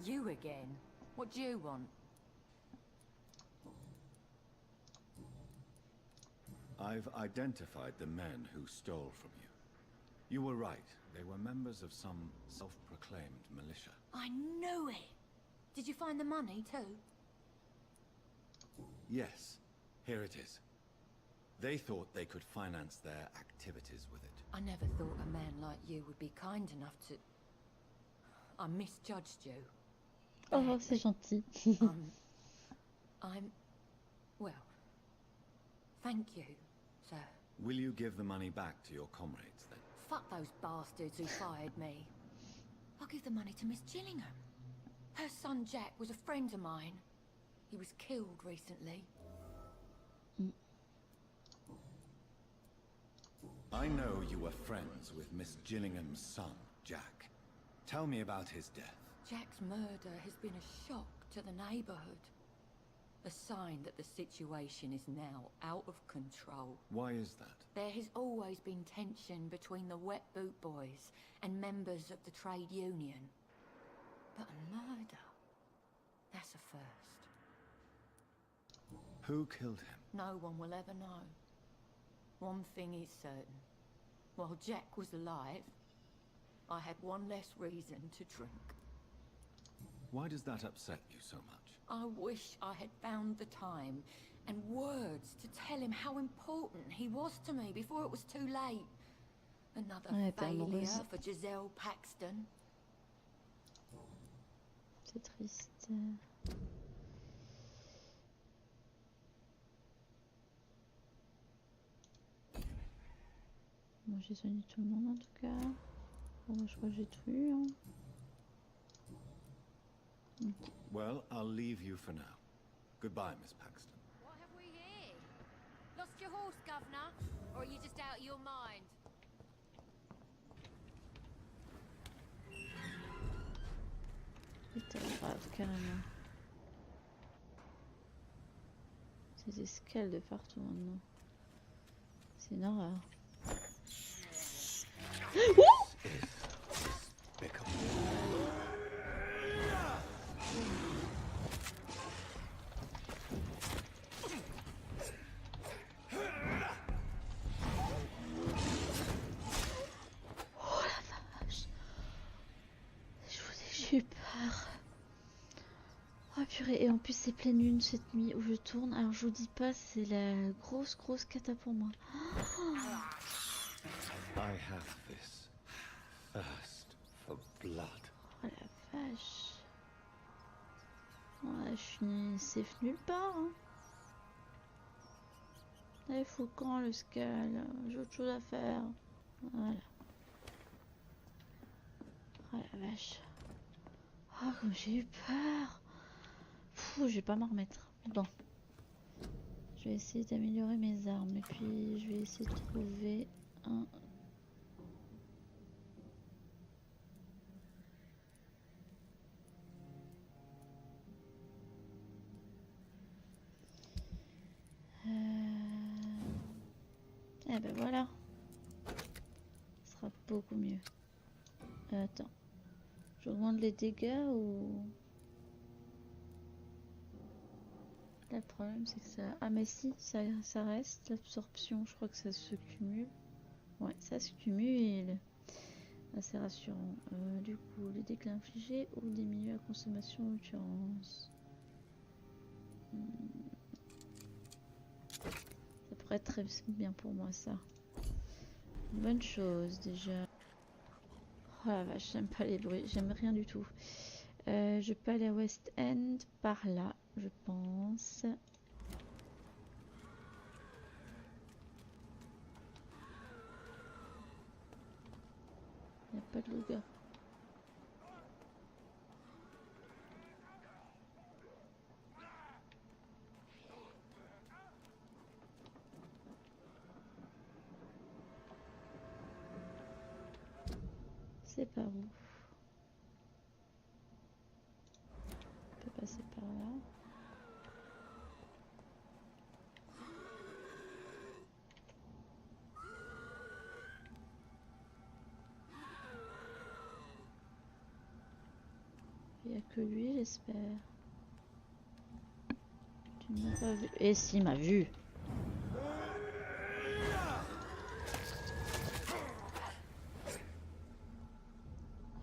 Speaker 12: You again? What do you want?
Speaker 3: I've identified the men who stole from you. You were right. They were members of some self-proclaimed militia.
Speaker 12: I knew it! Did you find the money too?
Speaker 3: Yes, here it is. They thought they could finance their activities with it.
Speaker 12: I never thought a man like you would be kind enough to... I misjudged you.
Speaker 1: Oh, c'est gentil.
Speaker 12: I'm... Well... Thank you, sir.
Speaker 3: Will you give the money back to your comrades, then?
Speaker 12: Fuck those bastards who fired me. I'll give the money to Miss Gillingham. Her son Jack was a friend of mine. He was killed recently.
Speaker 3: I know you were friends with Miss Gillingham's son, Jack. Tell me about his death.
Speaker 12: Jack's murder has been a shock to the neighborhood. A sign that the situation is now out of control.
Speaker 3: Why is that?
Speaker 12: There has always been tension between the Wet Boot Boys and members of the trade union. But a murder? That's a first.
Speaker 3: Who killed him?
Speaker 12: No one will ever know. One thing is certain. While Jack was alive, I had one less reason to drink.
Speaker 3: Why does that upset you so much?
Speaker 12: I wish I had found the time and words to tell him how important he was to me before it was too late. Another failure for Giselle Paxton.
Speaker 1: C'est triste. Bon, j'ai soigné tout le monde en tout cas. Bon, je crois que j'ai tout eu. Hein. Okay.
Speaker 3: Well, I'll leave you for now. Goodbye, Miss Paxton.
Speaker 14: What have we here? Lost your horse, Governor? Or are you just out of your mind?
Speaker 1: C'est grave, carrément. C'est des escales de partout maintenant. C'est une horreur. Et en plus c'est pleine lune cette nuit où je tourne, alors je vous dis pas, c'est la grosse cata pour moi.
Speaker 3: I have this thirst for blood.
Speaker 1: Oh la vache. Ouais, je suis safe nulle part. Hein. Là, il faut quand le scal, j'ai autre chose à faire. Voilà. Oh la vache. Oh comme j'ai eu peur. Je vais pas m'en remettre. Bon. Je vais essayer d'améliorer mes armes. Et puis je vais essayer de trouver un... Eh ben voilà. Ce sera beaucoup mieux. Attends. J'augmente les dégâts ou... Là, le problème c'est que ça... Ah mais si, ça reste. L'absorption, je crois que ça se cumule. Ouais, ça se cumule. Assez rassurant. Du coup, les dégâts infligés ou diminuer la consommation d'endurance. Ça pourrait être très bien pour moi ça. Une bonne chose déjà. Oh la vache, j'aime pas les bruits, j'aime rien du tout. Je peux aller à West End par là, je pense. Il n'y a pas de loup-garou. C'est par où? On peut passer par là. Il n'y a que lui, j'espère. Tu ne m'as pas vu. Et s'il m'a vu.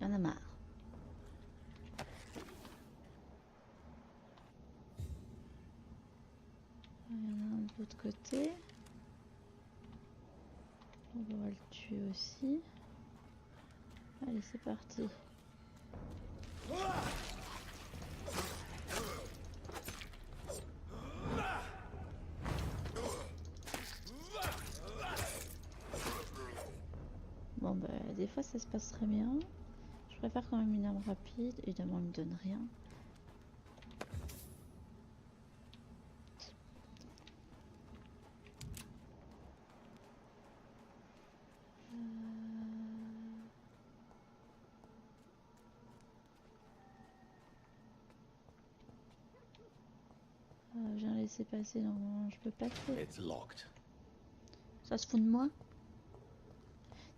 Speaker 1: Il y en a marre. Il y en a un de l'autre côté. On va le tuer aussi. Allez, c'est parti. Bon bah des fois ça se passe très bien. Je préfère quand même une arme rapide. Évidemment il me donne rien. laisser passer, non, je peux passer.
Speaker 3: It's locked.
Speaker 1: Ça se fout de moi?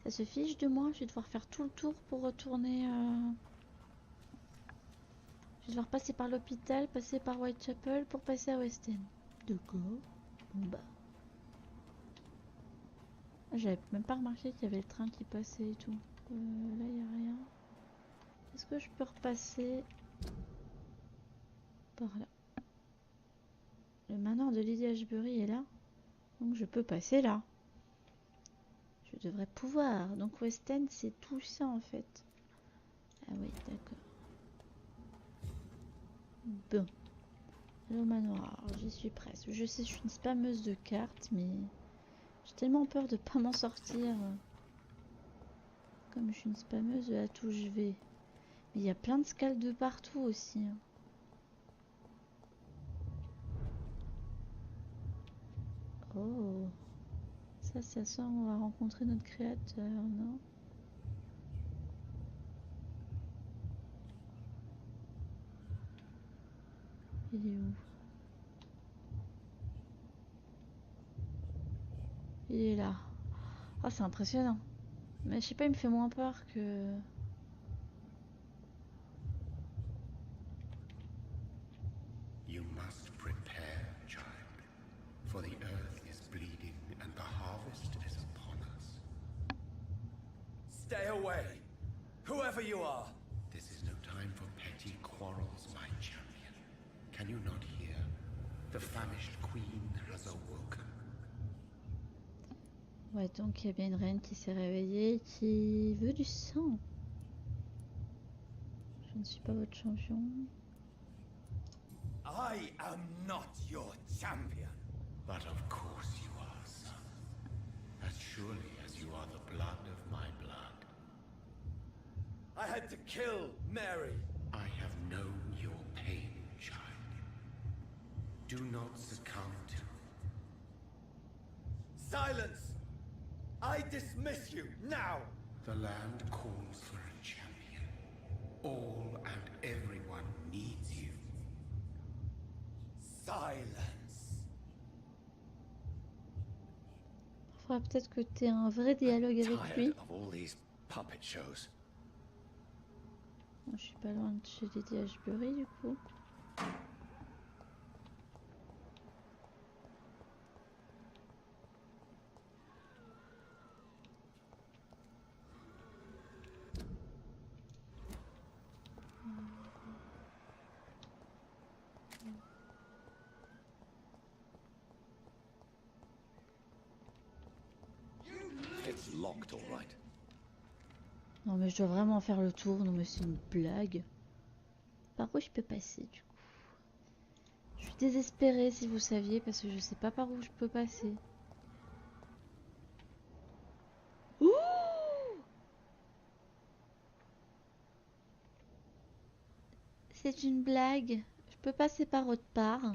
Speaker 1: Ça se fiche de moi? Je vais devoir faire tout le tour pour retourner... Je vais devoir passer par l'hôpital, passer par Whitechapel pour passer à West End. D'accord. Bon bah... J'avais même pas remarqué qu'il y avait le train qui passait et tout. Là, il n'y a rien. Est-ce que je peux repasser par là? Le manoir de Lady Ashbury est là. Donc je peux passer là. Je devrais pouvoir. Donc West End, c'est tout ça en fait. Ah oui, d'accord. Bon. Le manoir, j'y suis presque. Je sais, je suis une spammeuse de cartes, mais... J'ai tellement peur de pas m'en sortir. Comme je suis une spammeuse de la touche V. Mais il y a plein de scales de partout aussi. Oh. Ça sent, on va rencontrer notre créateur, non? Il est où? Il est là. Oh, c'est impressionnant. Mais je sais pas, il me fait moins peur que...
Speaker 6: You must prepare, child, for the earth is bleeding and the harvest is upon us.
Speaker 3: Stay away, whoever you are.
Speaker 6: This is no time for petty quarrels, my champion. Can you not hear? The famished queen has awoken.
Speaker 1: Ouais, donc il y a bien une reine qui s'est réveillée, qui veut du sang. Je ne suis pas votre champion.
Speaker 3: I am not your champion.
Speaker 6: But of course you are, son. As surely as you are the blood of my blood.
Speaker 3: I had to kill Mary.
Speaker 6: I have known your pain, child. Do not succumb to...
Speaker 3: Silence! I dismiss you, now!
Speaker 6: The land calls for a champion. All and everyone needs you.
Speaker 3: Silence!
Speaker 1: Faudra peut-être que tu aies un vrai dialogue avec lui.
Speaker 3: Of all these puppet shows.
Speaker 1: Bon, je suis pas loin de chez Lady Ashbury du coup.
Speaker 3: It's locked, all right.
Speaker 1: Non mais je dois vraiment faire le tour, non mais c'est une blague. Par où je peux passer du coup? Je suis désespérée si vous saviez parce que je sais pas par où je peux passer. Ouh! C'est une blague. Je peux passer par autre part.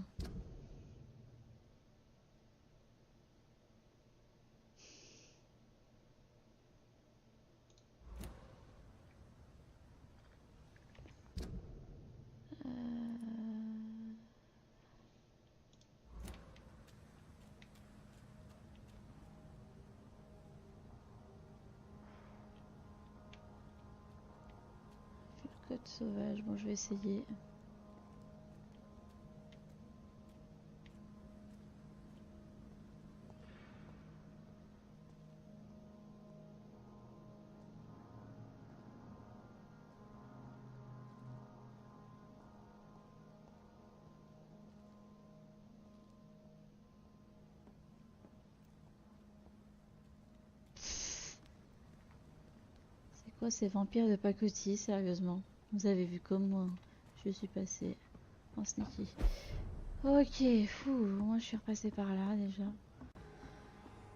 Speaker 1: Code sauvage, bon je vais essayer. C'est quoi ces vampires de pacotille, sérieusement? Vous avez vu comme moi, je suis passée en sneaky. Ok, fou, moi je suis repassée par là déjà.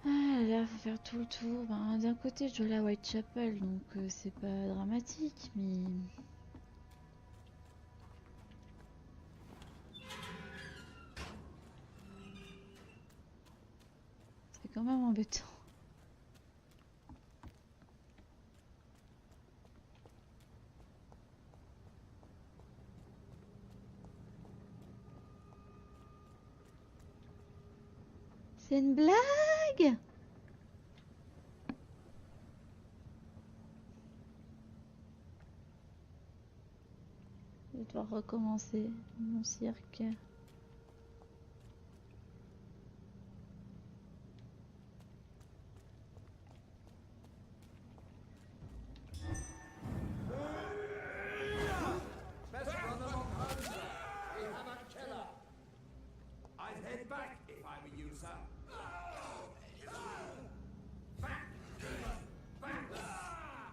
Speaker 1: Ah là, faut faire tout le tour. Ben, d'un côté, je dois aller à Whitechapel, donc c'est pas dramatique, mais... C'est quand même embêtant. C'est une blague! Je vais devoir recommencer mon cirque.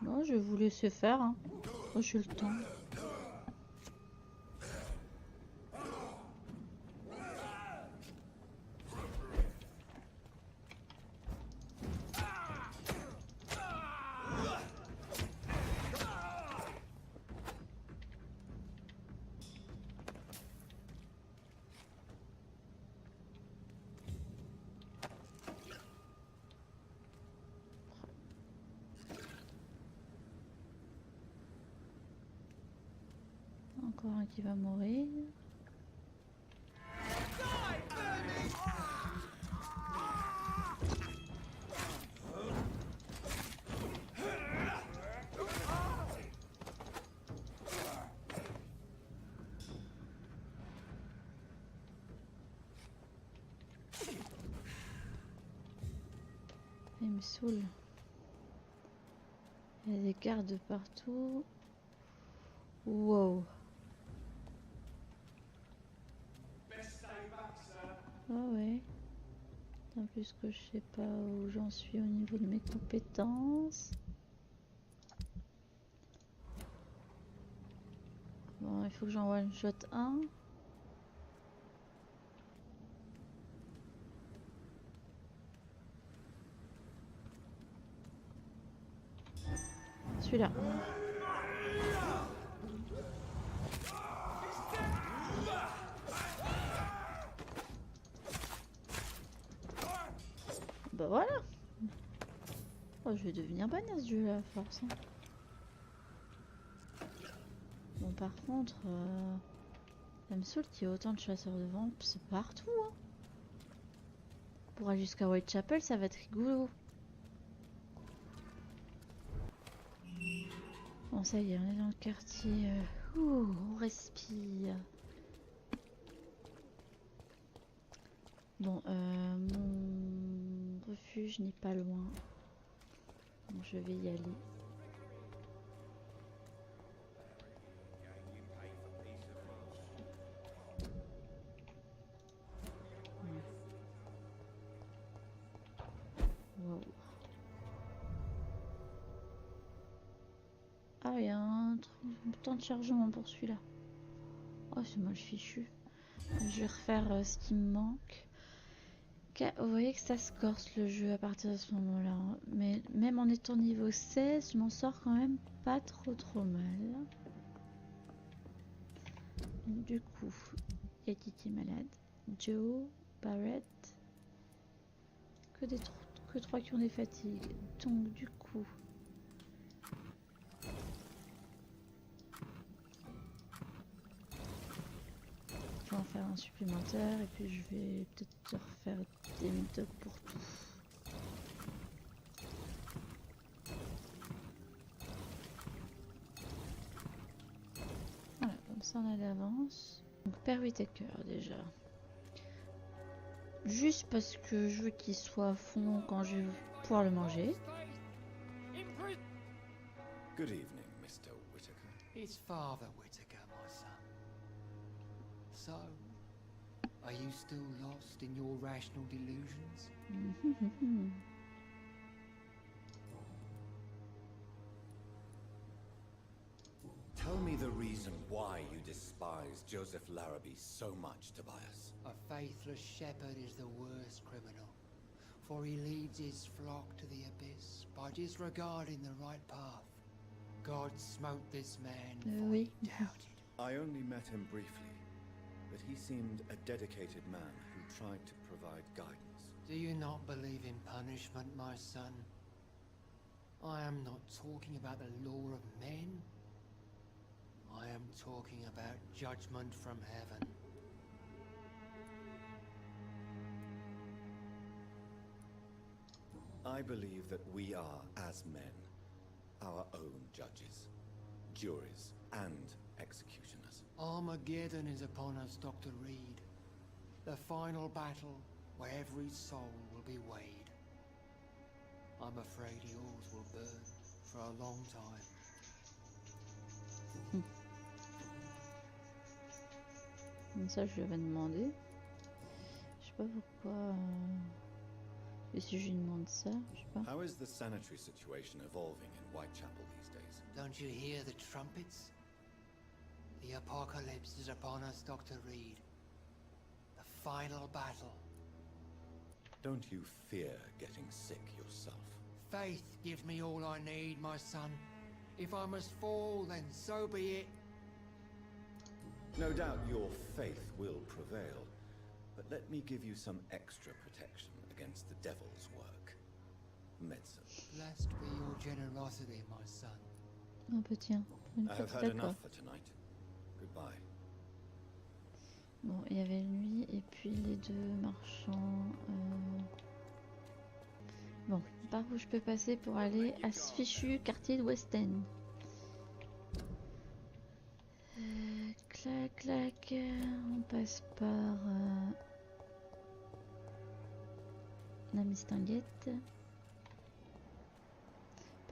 Speaker 1: Non, je vais vous laisser faire. Hein. Moi, j'ai le temps. Encore un qui va mourir. Il me saoule. Il y a des gardes partout. Wow. Ah ouais. En plus que je sais pas où j'en suis au niveau de mes compétences. Bon, il faut que j'envoie une shot 1. Celui-là. Bah voilà. Oh, je vais devenir bonne à ce jeu là, à force. Hein. Bon, par contre, ça me saoule qu'il y ait autant de chasseurs de vampes, c'est partout. Hein. Pour aller jusqu'à Whitechapel, ça va être rigolo. Bon, ça y est, on est dans le quartier. On respire. Bon, mon refuge n'est pas loin. Bon, je vais y aller. Wow. Ah, il y a un temps de chargement pour celui-là. Oh, c'est mal fichu. Je vais refaire ce qui me manque. Vous voyez que ça se corse le jeu à partir de ce moment-là. Hein. Mais même en étant niveau 16, je m'en sors quand même pas trop mal. Du coup, il y a qui est malade? Joe, Barrett. Que 3 qui ont des fatigues. Donc du coup... Je vais en faire un supplémentaire et puis je vais peut-être refaire des méthodes pour tout. Voilà, comme ça on a d'avance. Donc Père Whittaker déjà. Juste parce que je veux qu'il soit à fond quand je vais pouvoir le manger.
Speaker 3: Good evening, Mr. Whittaker.
Speaker 15: It's Father Whittaker, my son. So, are you still lost in your rational delusions?
Speaker 3: Tell me the reason why you despise Joseph Larrabee so much, Tobias.
Speaker 15: A faithless shepherd is the worst criminal, for he leads his flock to the abyss by disregarding the right path. God smote this man for he doubted.
Speaker 3: I only met him briefly, but he seemed a dedicated man who tried to provide guidance.
Speaker 15: Do you not believe in punishment, my son? I am not talking about the law of men. I am talking about judgment from heaven.
Speaker 3: I believe that we are, as men, our own judges, juries, and executioners.
Speaker 15: Armageddon is upon us, Dr. Reed. The final battle where every soul will be weighed. I'm afraid yours will burn for a long time.
Speaker 1: Comme ça, je vais demander. Je sais pas pourquoi. Et si je lui demande ça, je sais pas.
Speaker 3: How is the sanitary situation evolving in Whitechapel these days?
Speaker 15: Don't you hear the trumpets? The apocalypse is upon us, Dr. Reed. The final battle.
Speaker 3: Don't you fear getting sick yourself?
Speaker 15: Faith gives me all I need, my son. If I must fall, then so be it.
Speaker 3: No doubt your faith will prevail, but let me give you some extra protection against the devil's work. Medicine.
Speaker 15: Blessed be your generosity, my son.
Speaker 1: Un peu tiens.
Speaker 3: I have had enough for tonight. Goodbye.
Speaker 1: Bon, il y avait lui et puis les deux marchands. Bon, par où je peux passer pour aller à ce fichu quartier de West End. Clac, clac. On passe par la mistinguette.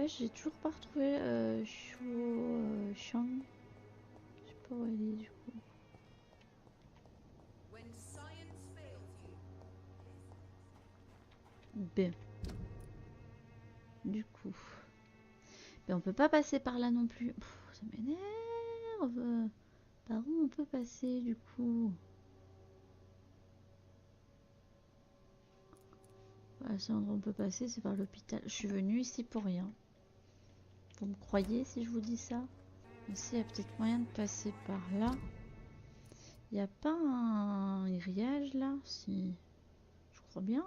Speaker 1: J'ai toujours pas retrouvé Shang. Je sais pas où elle est du coup. B. Du coup. Mais on peut pas passer par là non plus. Pff, ça m'énerve. Par où on peut passer du coup? Le seul endroit où on peut passer, c'est par l'hôpital. Je suis venue ici pour rien. Vous me croyez si je vous dis ça? Ici, il y a peut-être moyen de passer par là. Il n'y a pas un grillage là? Si. Je crois bien.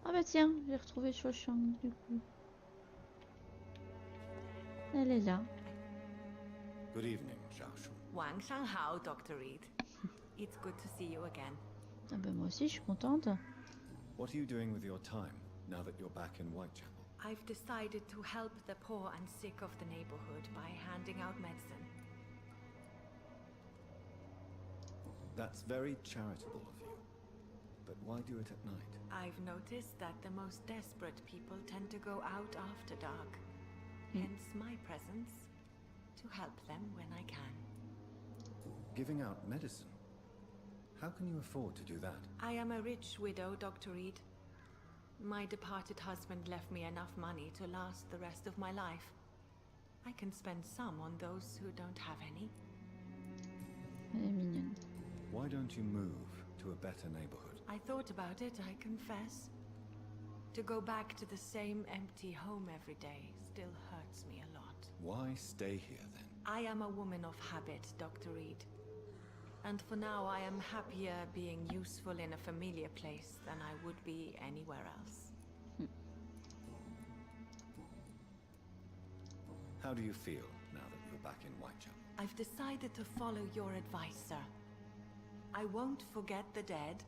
Speaker 1: Ah bah tiens, j'ai retrouvé Shang du coup. Elle est là.
Speaker 3: Good evening, Xiaoshu.
Speaker 11: Wang Shanghao, Dr. Reed. It's good to see you again.
Speaker 1: Ah bah moi aussi, je suis contente.
Speaker 3: What are you doing with your time now that you're back in Whitechapel?
Speaker 11: I've decided to help the poor and sick of the neighborhood by handing out medicine.
Speaker 3: That's very charitable of you. But why do it at night?
Speaker 11: I've noticed that the most desperate people tend to go out after dark. Hence my presence, to help them when I can.
Speaker 3: Giving out medicine? How can you afford to do that?
Speaker 11: I am a rich widow, Dr. Reed. My departed husband left me enough money to last the rest of my life. I can spend some on those who don't have any.
Speaker 1: Elle est mignonne.
Speaker 3: Why don't you move to a better neighborhood?
Speaker 11: I thought about it, I confess. To go back to the same empty home every day still hurts me a lot.
Speaker 3: Why stay here then?
Speaker 11: I am a woman of habit, Dr. Reed. And for now I am happier being useful in a familiar place than I would be anywhere else.
Speaker 3: How do you feel now that you're back in Whitechapel?
Speaker 11: I've decided to follow your advice, sir. I won't forget the dead,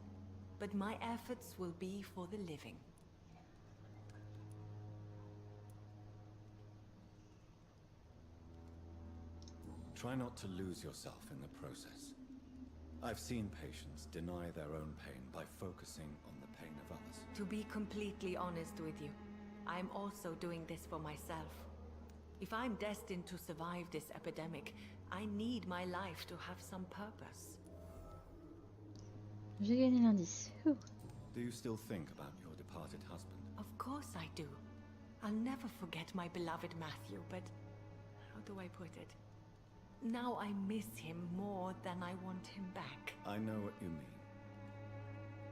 Speaker 11: but my efforts will be for the living.
Speaker 3: Try not to lose yourself in the process. I've seen patients deny their own pain by focusing on the pain of others.
Speaker 11: To be completely honest with you, I'm also doing this for myself. If I'm destined to survive this epidemic, I need my life to have some purpose.
Speaker 1: J'ai gagné l'indice.
Speaker 3: Do you still think about your departed husband?
Speaker 11: Of course I do. I'll never forget my beloved Matthew, but how do I put it? Now I miss him more than I want him back.
Speaker 3: I know what you mean.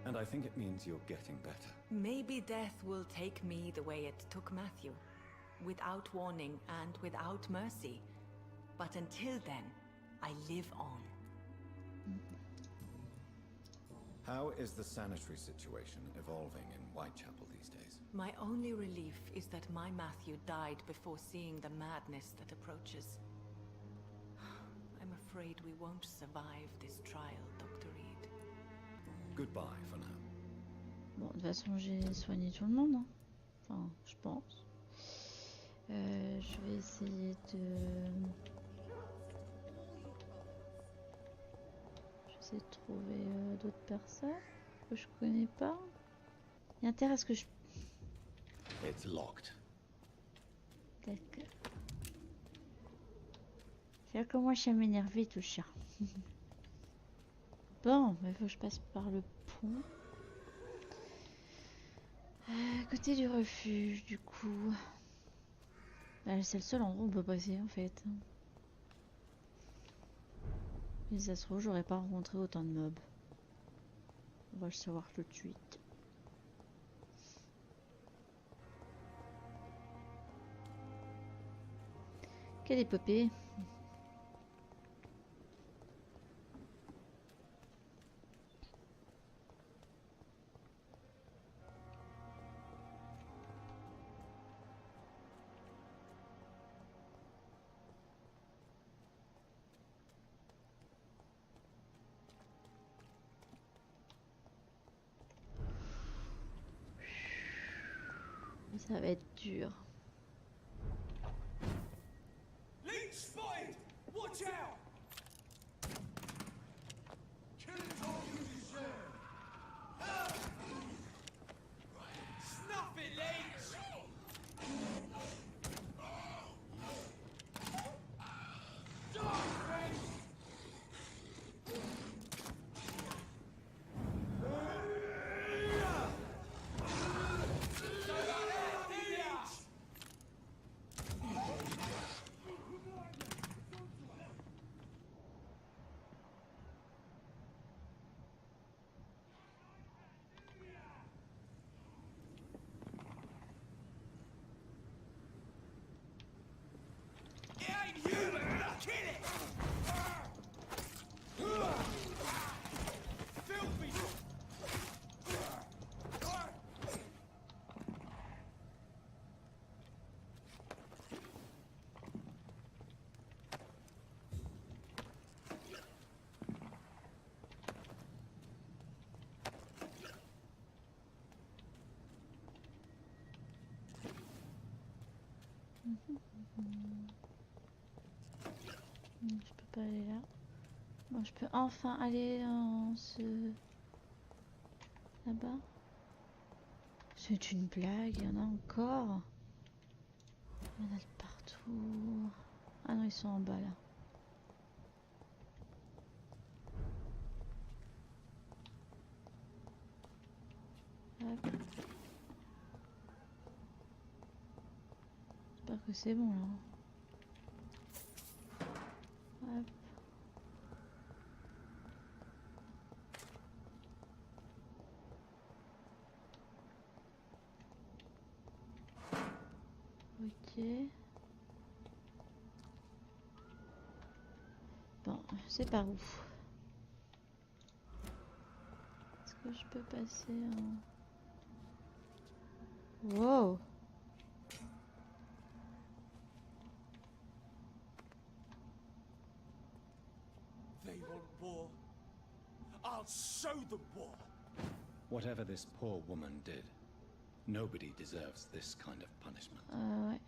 Speaker 3: And I think it means you're getting better.
Speaker 11: Maybe death will take me the way it took Matthew. Without warning and without mercy. But until then, I live on.
Speaker 3: How is the sanitary situation evolving in Whitechapel these days?
Speaker 11: My only relief is that my Matthew died before seeing the madness that approaches. afraid we won't survive this trial, Dr. Reed.
Speaker 3: Goodbye for now.
Speaker 1: Bon, de toute façon, j'ai soigné tout le monde. Hein. Enfin, je pense. Je vais essayer de... J'essaie de trouver d'autres personnes que je connais pas. Il y a intérêt à ce que je...
Speaker 3: It's locked.
Speaker 1: D'accord. Là, comment je vais m'énerver tout ça. Bon, il faut que je passe par le pont. Côté du refuge, du coup. Bah, c'est le seul endroit où on peut passer en fait. Et ça se trouve, j'aurais pas rencontré autant de mobs. On va le savoir tout de suite. Quelle épopée! Ça va être dur.
Speaker 16: Leech spotted! Watch out! Killing's all you deserve. Snuff it, Leech!
Speaker 1: Je peux pas aller là. Bon, je peux enfin aller dans ce... là-bas. C'est une blague, il y en a encore. Il y en a de partout. Ah non, ils sont en bas là. Hop. J'espère que c'est bon là. Hop. Ok. Bon, c'est par où? Est-ce que je peux passer en... Wow!
Speaker 16: They want war. I'll show them war.
Speaker 3: Whatever this poor woman did, nobody deserves this kind of punishment.
Speaker 1: Ouais.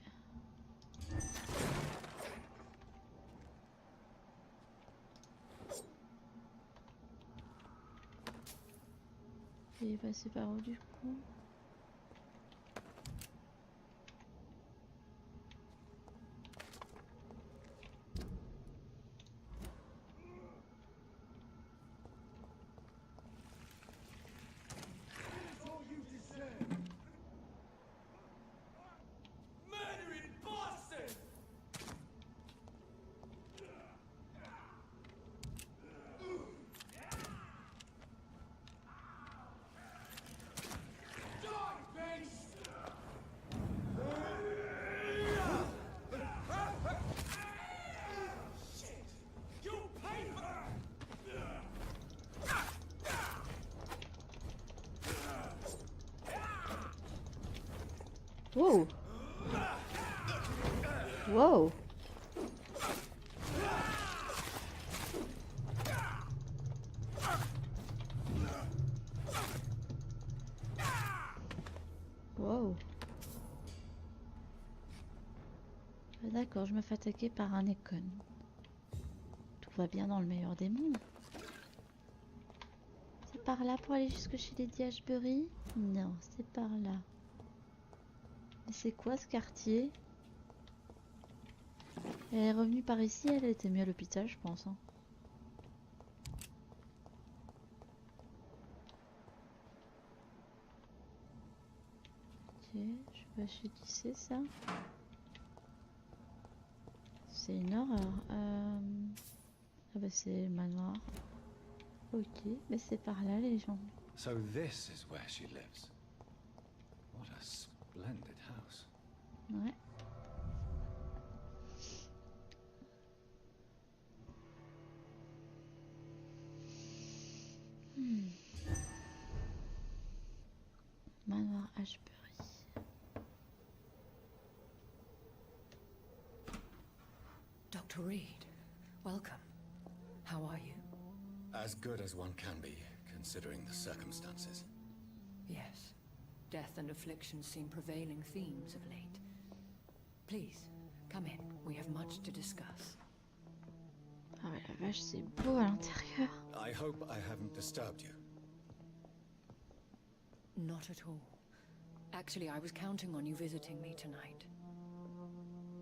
Speaker 1: Il est passé par où du coup? Wow. Wow. Wow. D'accord, je me fais attaquer par un Econ. Tout va bien dans le meilleur des mondes. C'est par là pour aller jusque chez Lady Ashbury? Non, c'est par là. Mais c'est quoi ce quartier? Elle est revenue par ici, elle était mieux à l'hôpital, je pense. Hein. Ok, je sais pas chez qui c'est ça. C'est une horreur. Ah bah c'est le manoir. Ok, mais c'est par là les gens.
Speaker 3: So this is where she lives. What a splendid house.
Speaker 1: Ouais. Manoir Ashbury.
Speaker 12: Dr. Reed, welcome. How are you?
Speaker 3: As good as one can be, considering the circumstances.
Speaker 12: Yes. Death and affliction seem prevailing themes of late. Please, come in. We have much to discuss.
Speaker 1: Ah ouais, la vache, c'est beau à l'intérieur.
Speaker 3: I hope I haven't disturbed you.
Speaker 12: Not at all. Actually, I was counting on you visiting me tonight.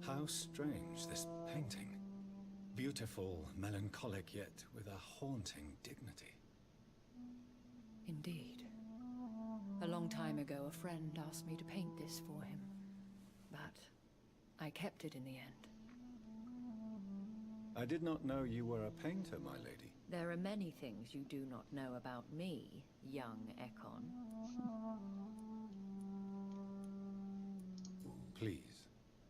Speaker 3: How strange, this painting. Beautiful, melancholic, yet with a haunting dignity.
Speaker 12: Indeed. A long time ago, a friend asked me to paint this for him. But I kept it in the end.
Speaker 3: I did not know you were a painter, my lady.
Speaker 12: There are many things you do not know about me, young Ekon.
Speaker 3: Please,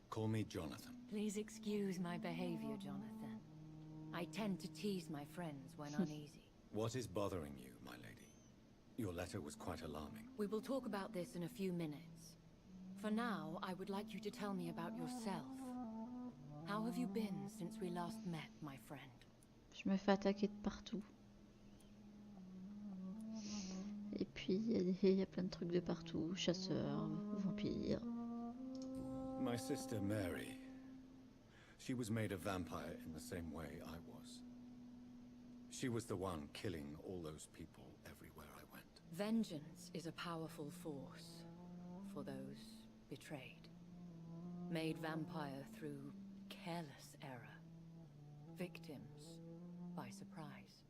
Speaker 3: call me Jonathan.
Speaker 12: Please excuse my behavior, Jonathan. I tend to tease my friends when uneasy.
Speaker 3: What is bothering you, my lady? Your letter was quite alarming.
Speaker 12: We will talk about this in a few minutes. For now, I would like you to tell me about yourself. How have you been since we last met, my friend?
Speaker 1: Je me fais attaquer de partout. Et puis, il y a plein de trucs de partout. Chasseurs, vampires.
Speaker 3: My sister Mary. She was made a vampire in the same way I was. She was the one killing all those people everywhere I went.
Speaker 12: Vengeance is a powerful force for those betrayed. Made vampire through careless error. Victims by surprise.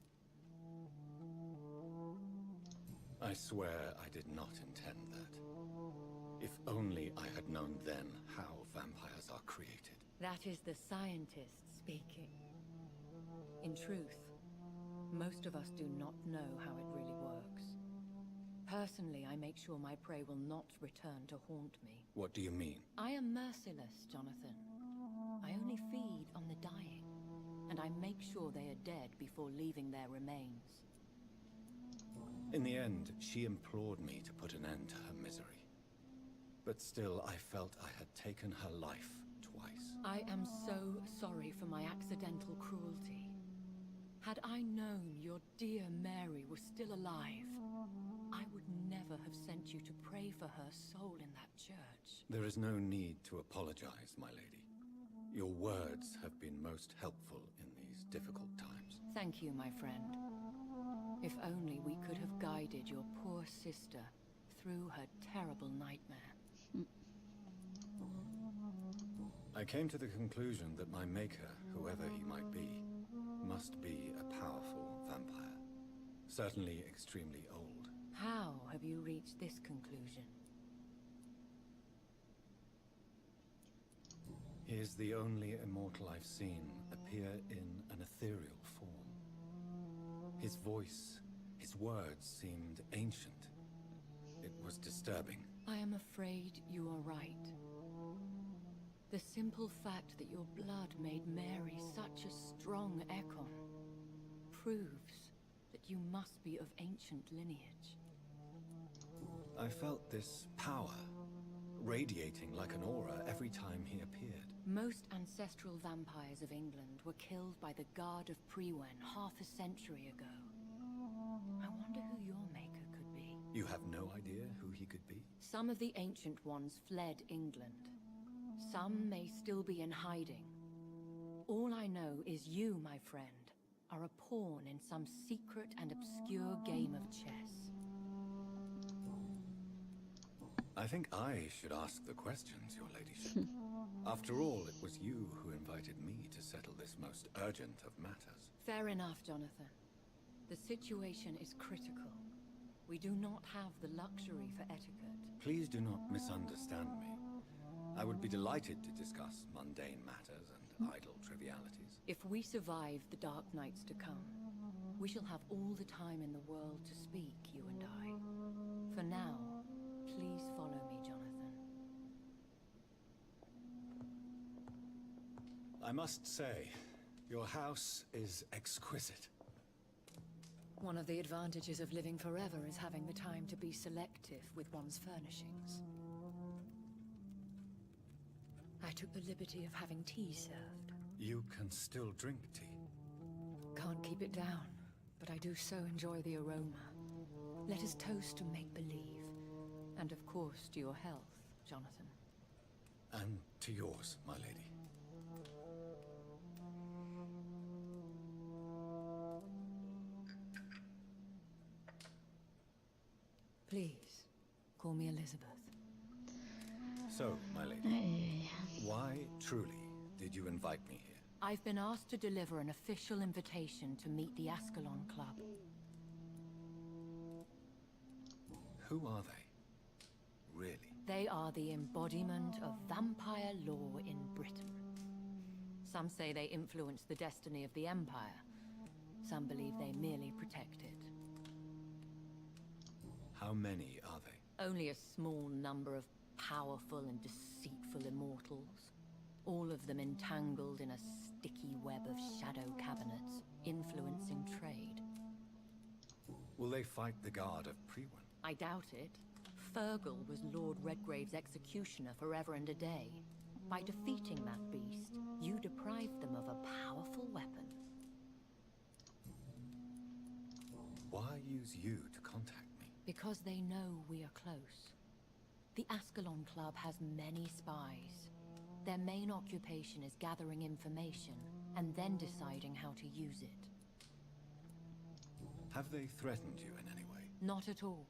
Speaker 3: I swear I did not intend that. If only I had known then how vampires are created.
Speaker 12: That is the scientist speaking. In truth, most of us do not know how it really works. Personally, I make sure my prey will not return to haunt me.
Speaker 3: What do you mean?
Speaker 12: I am merciless, Jonathan. I only feed on the dying, and I make sure they are dead before leaving their remains.
Speaker 3: In the end, she implored me to put an end to her misery. But still, I felt I had taken her life twice.
Speaker 12: I am so sorry for my accidental cruelty. Had I known your dear Mary was still alive, I would never have sent you to pray for her soul in that church.
Speaker 3: There is no need to apologize, my lady. Your words have been most helpful in these difficult times.
Speaker 12: Thank you, my friend. If only we could have guided your poor sister through her terrible nightmare.
Speaker 3: I came to the conclusion that my maker, whoever he might be, must be a powerful vampire. Certainly extremely old.
Speaker 12: How have you reached this conclusion?
Speaker 3: He is the only immortal I've seen appear in an ethereal form. His voice, his words seemed ancient. It was disturbing.
Speaker 12: I am afraid you are right. The simple fact that your blood made Mary such a strong Ekon proves that you must be of ancient lineage.
Speaker 3: I felt this power radiating like an aura every time he appeared.
Speaker 12: Most ancestral vampires of England were killed by the Guard of Prewen half a century ago. I wonder who your maker could be.
Speaker 3: You have no idea who he could be?
Speaker 12: Some of the Ancient Ones fled England. Some may still be in hiding. All I know is you, my friend, are a pawn in some secret and obscure game of chess.
Speaker 3: I think I should ask the questions, your ladyship. After all, it was you who invited me to settle this most urgent of matters.
Speaker 12: Fair enough, Jonathan. The situation is critical. We do not have the luxury for etiquette.
Speaker 3: Please do not misunderstand me. I would be delighted to discuss mundane matters and idle trivialities.
Speaker 12: If we survive the dark nights to come, we shall have all the time in the world to speak, you and I. For now, please follow me, Jonathan.
Speaker 3: I must say, your house is exquisite.
Speaker 12: One of the advantages of living forever is having the time to be selective with one's furnishings. I took the liberty of having tea served.
Speaker 3: You can still drink tea.
Speaker 12: Can't keep it down, but I do so enjoy the aroma. Let us toast to make-believe. And of course to your health, Jonathan.
Speaker 3: And to yours, my lady.
Speaker 12: Please, call me Elizabeth.
Speaker 3: So, my lady, why truly did you invite me here?
Speaker 12: I've been asked to deliver an official invitation to meet the Ascalon Club.
Speaker 3: Who are they? Really?
Speaker 12: They are the embodiment of vampire law in Britain. Some say they influence the destiny of the Empire. Some believe they merely protect it.
Speaker 3: How many are they?
Speaker 12: Only a small number of powerful and deceitful immortals. All of them entangled in a sticky web of shadow cabinets, influencing trade.
Speaker 3: Will they fight the guard of Priwen?
Speaker 12: I doubt it. Fergal was Lord Redgrave's executioner forever and a day. By defeating that beast, you deprived them of a powerful weapon.
Speaker 3: Why use you to contact me?
Speaker 12: Because they know we are close. The Ascalon Club has many spies. Their main occupation is gathering information, and then deciding how to use it.
Speaker 3: Have they threatened you in any way?
Speaker 12: Not at all.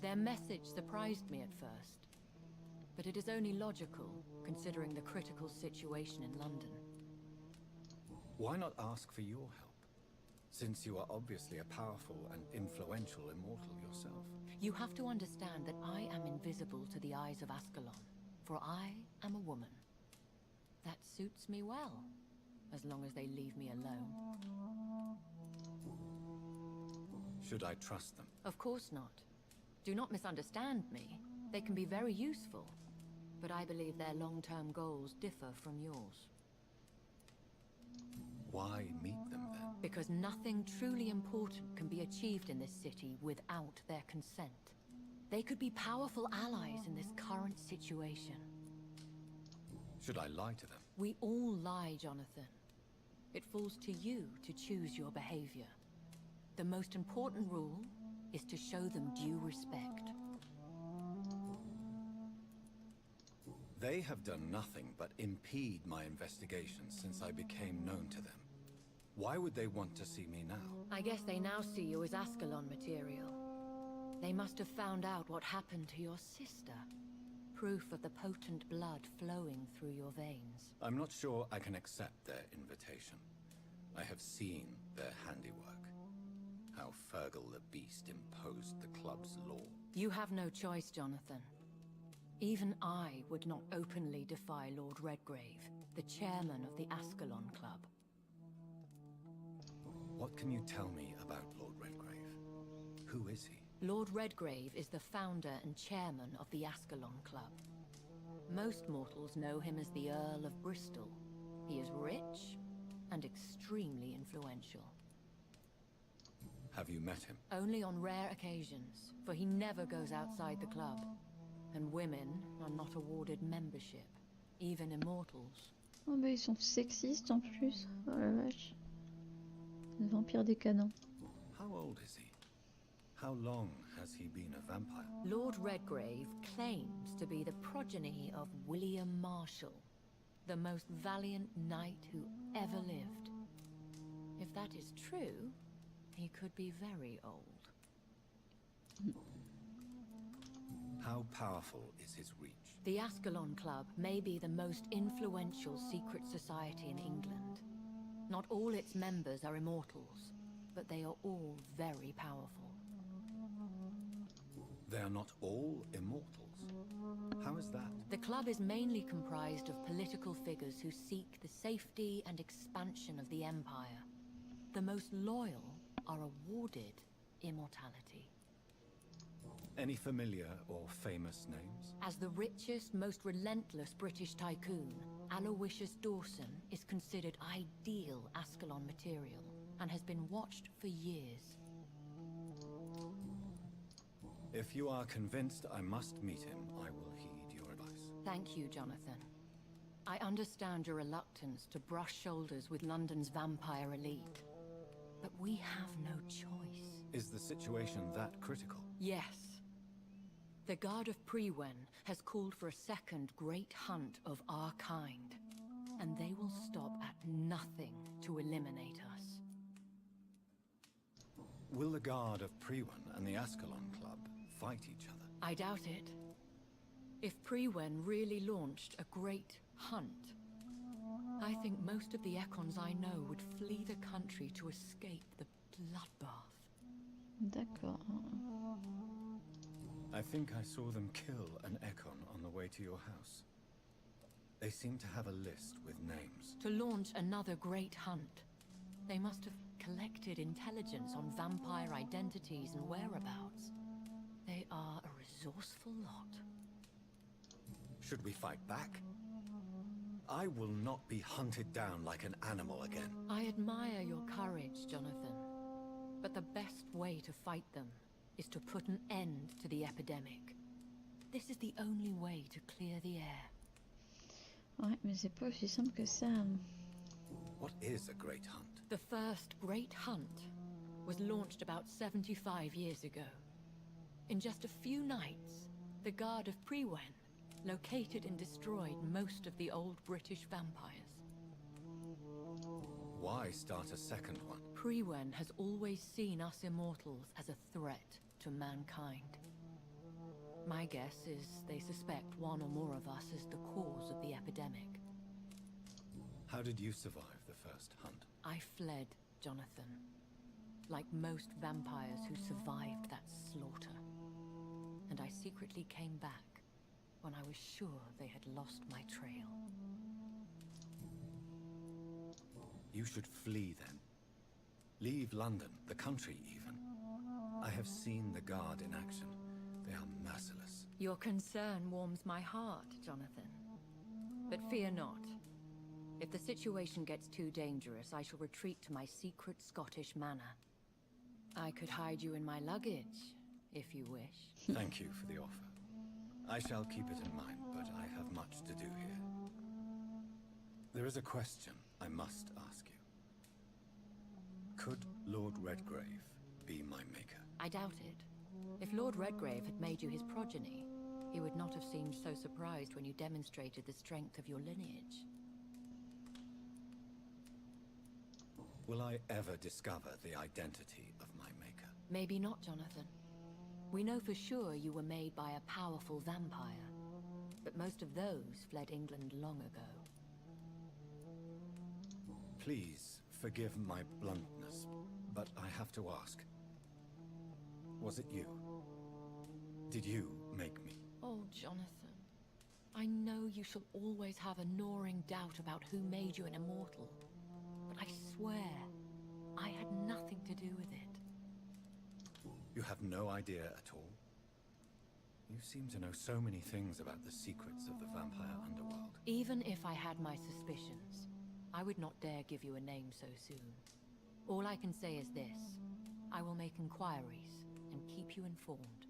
Speaker 12: Their message surprised me at first. But it is only logical, considering the critical situation in London.
Speaker 3: Why not ask for your help? Since you are obviously a powerful and influential immortal yourself.
Speaker 12: You have to understand that I am invisible to the eyes of Ascalon, for I am a woman. That suits me well, as long as they leave me alone.
Speaker 3: Should I trust them?
Speaker 12: Of course not. Do not misunderstand me. They can be very useful, but I believe their long-term goals differ from yours.
Speaker 3: Why meet them then?
Speaker 12: Because nothing truly important can be achieved in this city without their consent. They could be powerful allies in this current situation.
Speaker 3: Should I lie to them?
Speaker 12: We all lie, Jonathan. It falls to you to choose your behavior. The most important rule is to show them due respect.
Speaker 3: They have done nothing but impede my investigations since I became known to them. Why would they want to see me now?
Speaker 12: I guess they now see you as Ascalon material. They must have found out what happened to your sister. Proof of the potent blood flowing through your veins.
Speaker 3: I'm not sure I can accept their invitation. I have seen their handiwork. How Fergal the Beast imposed the club's law.
Speaker 12: You have no choice, Jonathan. Even I would not openly defy Lord Redgrave, the chairman of the Ascalon Club.
Speaker 3: What can you tell me about Lord Redgrave? Who is he?
Speaker 12: Lord Redgrave is the founder and chairman of the Ascalon Club. Most mortals know him as the Earl of Bristol. He is rich and extremely influential.
Speaker 3: Have you met him?
Speaker 12: Only on rare occasions, for he never goes outside the club. And women are not awarded membership, even immortals.
Speaker 1: Oh bah ils sont sexistes en plus. Oh la vache. Le vampire décadent.
Speaker 3: How old is he? How long has he been a vampire?
Speaker 12: Lord Redgrave claims to be the progeny of William Marshall, the most valiant knight who ever lived. If that is true, he could be very old.
Speaker 3: How powerful is his reach?
Speaker 12: The Ascalon Club may be the most influential secret society in England. Not all its members are immortals, but they are all very powerful.
Speaker 3: They are not all immortals. How is that?
Speaker 12: The club is mainly comprised of political figures who seek the safety and expansion of the Empire. The most loyal are awarded immortality.
Speaker 3: Any familiar or famous names?
Speaker 12: As the richest, most relentless British tycoon, Aloysius Dawson is considered ideal Ascalon material and has been watched for years.
Speaker 3: If you are convinced I must meet him, I will heed your advice.
Speaker 12: Thank you, Jonathan. I understand your reluctance to brush shoulders with London's vampire elite. But we have no choice.
Speaker 3: Is the situation that critical?
Speaker 12: Yes. The Guard of Prewen has called for a second great hunt of our kind. And they will stop at nothing to eliminate us.
Speaker 3: Will the Guard of Prewen and the Ascalon Club fight each other?
Speaker 12: I doubt it. If Prewen really launched a great hunt, I think most of the Econs I know would flee the country to escape the bloodbath.
Speaker 1: D'accord.
Speaker 3: I think I saw them kill an Econ on the way to your house. They seem to have a list with names.
Speaker 12: To launch another great hunt, they must have collected intelligence on vampire identities and whereabouts. They are a resourceful lot.
Speaker 3: Should we fight back? I will not be hunted down like an animal again.
Speaker 12: I admire your courage, Jonathan. But the best way to fight them is to put an end to the epidemic. This is the only way to clear the air.
Speaker 1: Ouais, mais c'est pas aussi simple que ça.
Speaker 3: What is a great hunt?
Speaker 12: The first great hunt was launched about 75 years ago. In just a few nights, the Guard of Prewen located and destroyed most of the old British vampires.
Speaker 3: Why start a second one?
Speaker 12: Prewen has always seen us immortals as a threat to mankind. My guess is they suspect one or more of us is the cause of the epidemic.
Speaker 3: How did you survive the first hunt?
Speaker 12: I fled, Jonathan. Like most vampires who survived that slaughter. And I secretly came back when I was sure they had lost my trail.
Speaker 3: You should flee then. Leave London, the country even. I have seen the Guard in action. They are merciless.
Speaker 12: Your concern warms my heart, Jonathan. But fear not. If the situation gets too dangerous, I shall retreat to my secret Scottish manor. I could hide you in my luggage, if you wish.
Speaker 3: Thank you for the offer. I shall keep it in mind, but I have much to do here. There is a question I must ask you. Could Lord Redgrave be my maker?
Speaker 12: I doubt it. If Lord Redgrave had made you his progeny, he would not have seemed so surprised when you demonstrated the strength of your lineage.
Speaker 3: Will I ever discover the identity of my maker?
Speaker 12: Maybe not, Jonathan. We know for sure you were made by a powerful vampire, but most of those fled England long ago.
Speaker 3: Please forgive my bluntness, but I have to ask. Was it you? Did you make me?
Speaker 12: Oh, Jonathan. I know you shall always have a gnawing doubt about who made you an immortal, but I swear, I had nothing to do with it.
Speaker 3: You have no idea at all? You seem to know so many things about the secrets of the vampire underworld.
Speaker 12: Even if I had my suspicions, I would not dare give you a name so soon. All I can say is this. I will make inquiries and keep you informed.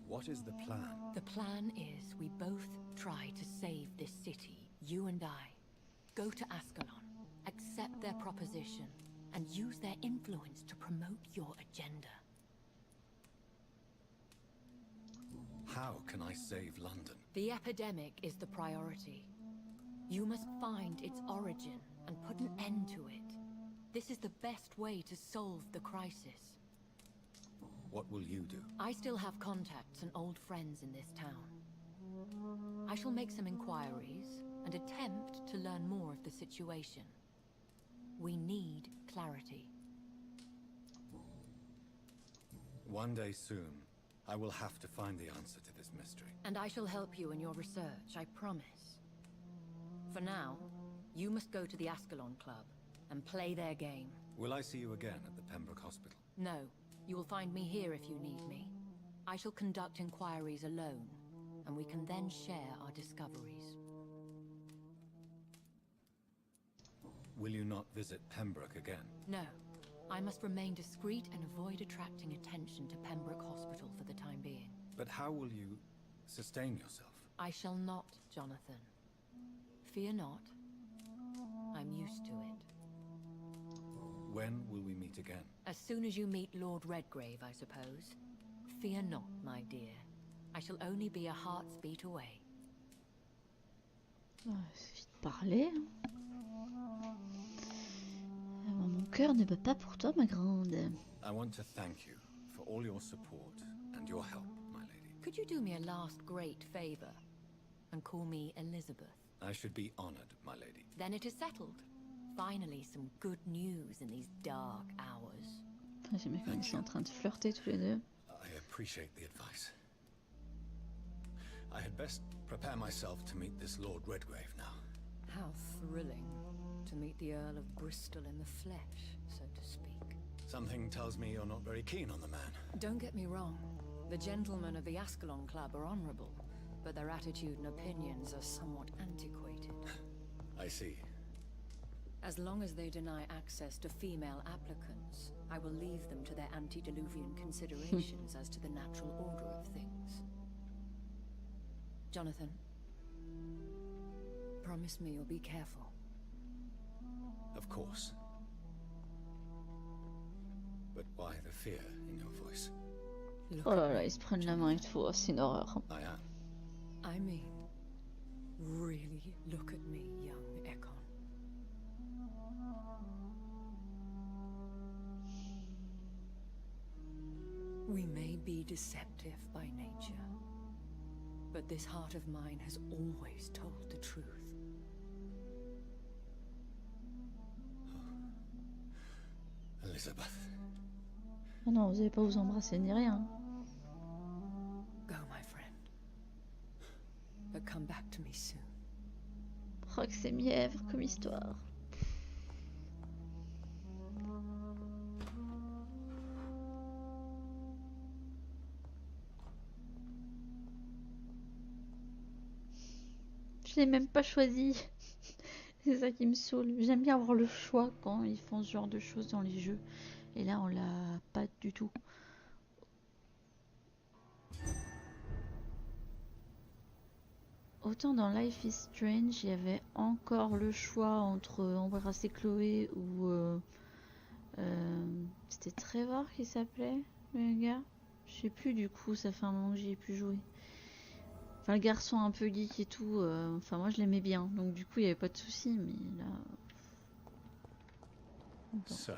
Speaker 3: What is the plan?
Speaker 12: The plan is we both try to save this city, you and I. Go to Ascalon, accept their proposition, and use their influence to promote your agenda.
Speaker 3: How can I save London?
Speaker 12: The epidemic is the priority. You must find its origin and put an end to it. This is the best way to solve the crisis.
Speaker 3: What will you do?
Speaker 12: I still have contacts and old friends in this town. I shall make some inquiries and attempt to learn more of the situation. We need clarity.
Speaker 3: One day soon, I will have to find the answer to this mystery.
Speaker 12: And I shall help you in your research, I promise. For now, you must go to the Ascalon Club and play their game.
Speaker 3: Will I see you again at the Pembroke Hospital?
Speaker 12: No, you will find me here if you need me. I shall conduct inquiries alone, and we can then share our discoveries.
Speaker 3: Will you not visit Pembroke again?
Speaker 12: No, I must remain discreet and avoid attracting attention to Pembroke Hospital for the time being.
Speaker 3: But how will you sustain yourself?
Speaker 12: I shall not, Jonathan. Fear not. I'm used to it.
Speaker 3: When will we meet again?
Speaker 12: As soon as you meet Lord Redgrave, I suppose. Fear not, my dear. I shall only be a heart's beat away.
Speaker 1: Oh, il suffit de parler. Mon cœur ne bat pas pour toi, ma grande.
Speaker 3: I want to thank you for all your support and your help, my lady.
Speaker 12: Could you do me a last great favor and call me Elizabeth?
Speaker 3: I should be honored, my lady.
Speaker 12: Then it is settled. Finally, some good news in these dark hours.
Speaker 1: J'aime bien quand ils sont en train de flirter tous les deux.
Speaker 3: I appreciate the advice. I had best prepare myself to meet this Lord Redgrave now.
Speaker 12: How thrilling to meet the Earl of Bristol in the flesh, so to speak.
Speaker 3: Something tells me you're not very keen on the man.
Speaker 12: Don't get me wrong. The gentlemen of the Ascalon Club are honorable, but their attitude and opinions are somewhat antiquated.
Speaker 3: I see.
Speaker 12: As long as they deny access to female applicants, I will leave them to their antediluvian considerations as to the natural order of things. Jonathan, promise me you'll be careful.
Speaker 3: Of course. But why the fear in your voice?
Speaker 1: Oh là là, ils se prennent la main et tout, c'est une horreur.
Speaker 3: I am.
Speaker 12: I mean, really look at me, young Ekon. We may be deceptive by nature, but this heart of mine has always told the truth.
Speaker 3: Elizabeth.
Speaker 1: Oh non, vous n'allez pas vous embrasser ni rien.
Speaker 12: Go, my friend. But come back to me soon.
Speaker 1: Oh, que c'est mièvre comme histoire. Je l'ai même pas choisi. C'est ça qui me saoule. J'aime bien avoir le choix quand ils font ce genre de choses dans les jeux. Et là, on l'a pas du tout. Autant dans Life is Strange, il y avait encore le choix entre embrasser Chloé ou... c'était Trevor qui s'appelait, le gars. Je sais plus du coup, ça fait un moment que j'y ai plus joué. Enfin, le garçon un peu geek et tout, enfin moi je l'aimais bien, donc du coup il n'y avait pas de souci, mais là... Bon.
Speaker 3: So,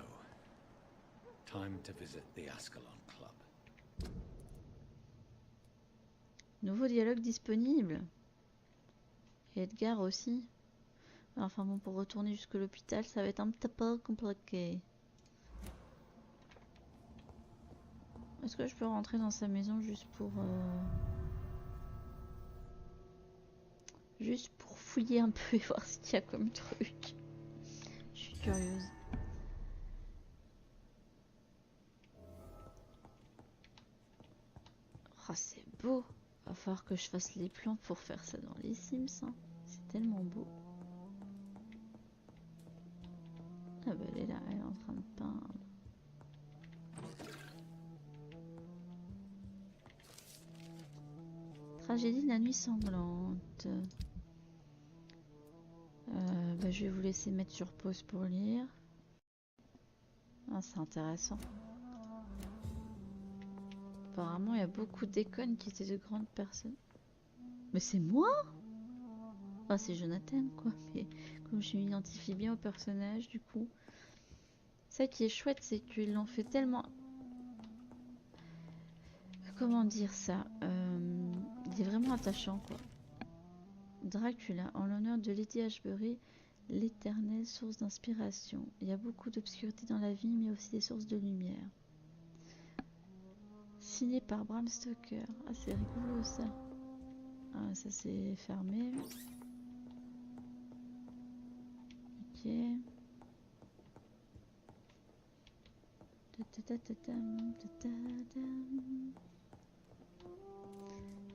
Speaker 3: time to visit the Ascalon Club.
Speaker 1: Nouveau dialogue disponible. Et Edgar aussi. Enfin bon, pour retourner jusque l'hôpital, ça va être un petit peu compliqué. Est-ce que je peux rentrer dans sa maison juste pour fouiller un peu et voir ce qu'il y a comme truc? Je suis curieuse. Oh, c'est beau. Va falloir que je fasse les plans pour faire ça dans les Sims. Hein. C'est tellement beau. Ah bah elle est là, elle est en train de peindre. Tragédie de la nuit sanglante. Bah, je vais vous laisser mettre sur pause pour lire. Ah, c'est intéressant. Apparemment, il y a beaucoup d'icônes qui étaient de grandes personnes. Mais c'est moi? Enfin, c'est Jonathan, quoi. Mais comme je m'identifie bien au personnage, du coup. Ça qui est chouette, c'est qu'ils l'ont fait tellement... Comment dire ça? Il est vraiment attachant, quoi. Dracula, en l'honneur de Lady Ashbury, l'éternelle source d'inspiration. Il y a beaucoup d'obscurité dans la vie, mais aussi des sources de lumière. Signé par Bram Stoker. Ah, c'est rigolo, ça. Ah, ça c'est fermé. Ok.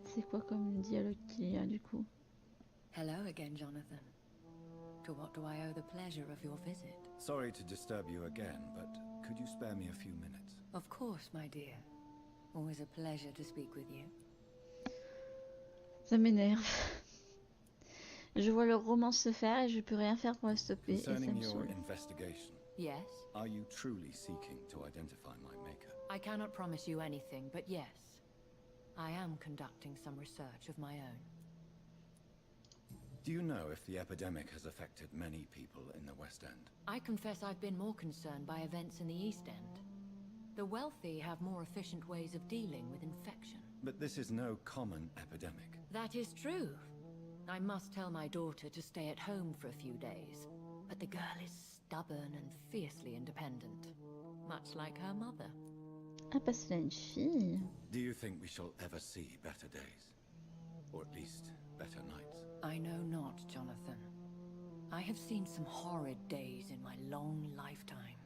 Speaker 1: C'est quoi comme dialogue qu'il y a du coup?
Speaker 12: Hello again, Jonathan. To what do I owe the pleasure of your visit?
Speaker 3: Sorry to disturb you again, but could you spare me a few minutes?
Speaker 12: Of course, my dear. Always a pleasure to speak with you.
Speaker 1: Ça m'énerve. Je vois le romance se faire et je peux rien faire pour la stopper.
Speaker 3: Concerning your investigation,
Speaker 12: Yes?
Speaker 3: are you truly seeking to identify my maker?
Speaker 12: I cannot promise you anything, but yes. I am conducting some research of my own.
Speaker 3: Do you know if the epidemic has affected many people in the West End?
Speaker 12: I confess I've been more concerned by events in the East End. The wealthy have more efficient ways of dealing with infection.
Speaker 3: But this is no common epidemic.
Speaker 12: That is true. I must tell my daughter to stay at home for a few days. But the girl is stubborn and fiercely independent. Much like her mother.
Speaker 1: Ah, parce qu'elle a une fille.
Speaker 3: Do you think we shall ever see better days? Or at least better nights?
Speaker 12: I know not, Jonathan. I have seen some horrid days in my long lifetime.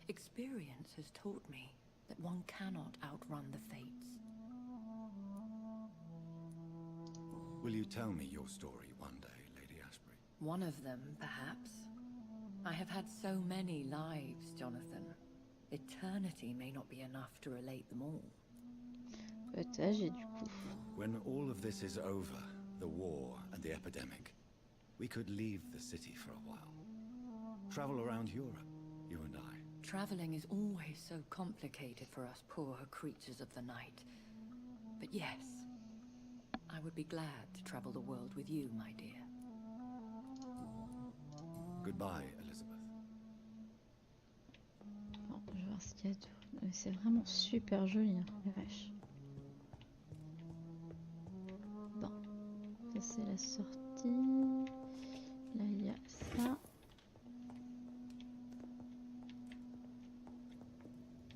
Speaker 12: Experience has taught me that one cannot outrun the fates.
Speaker 3: Will you tell me your story one day, Lady Ashbury?
Speaker 12: One of them, perhaps. I have had so many lives, Jonathan. Eternity may not be enough to relate them all.
Speaker 1: Partager du coup.
Speaker 3: When all of this is over, the war and the epidemic, we could leave the city for a while. Travel around Europe, you and I.
Speaker 12: Traveling is always so complicated for us poor creatures of the night. But yes, I would be glad to travel the world with you, my dear.
Speaker 3: Goodbye, Elizabeth.
Speaker 1: Bon, je vais voir ce qu'il y a d'autre. C'est vraiment super joli, hein, la vache. Bon, ça c'est la sortie. Là il y a ça.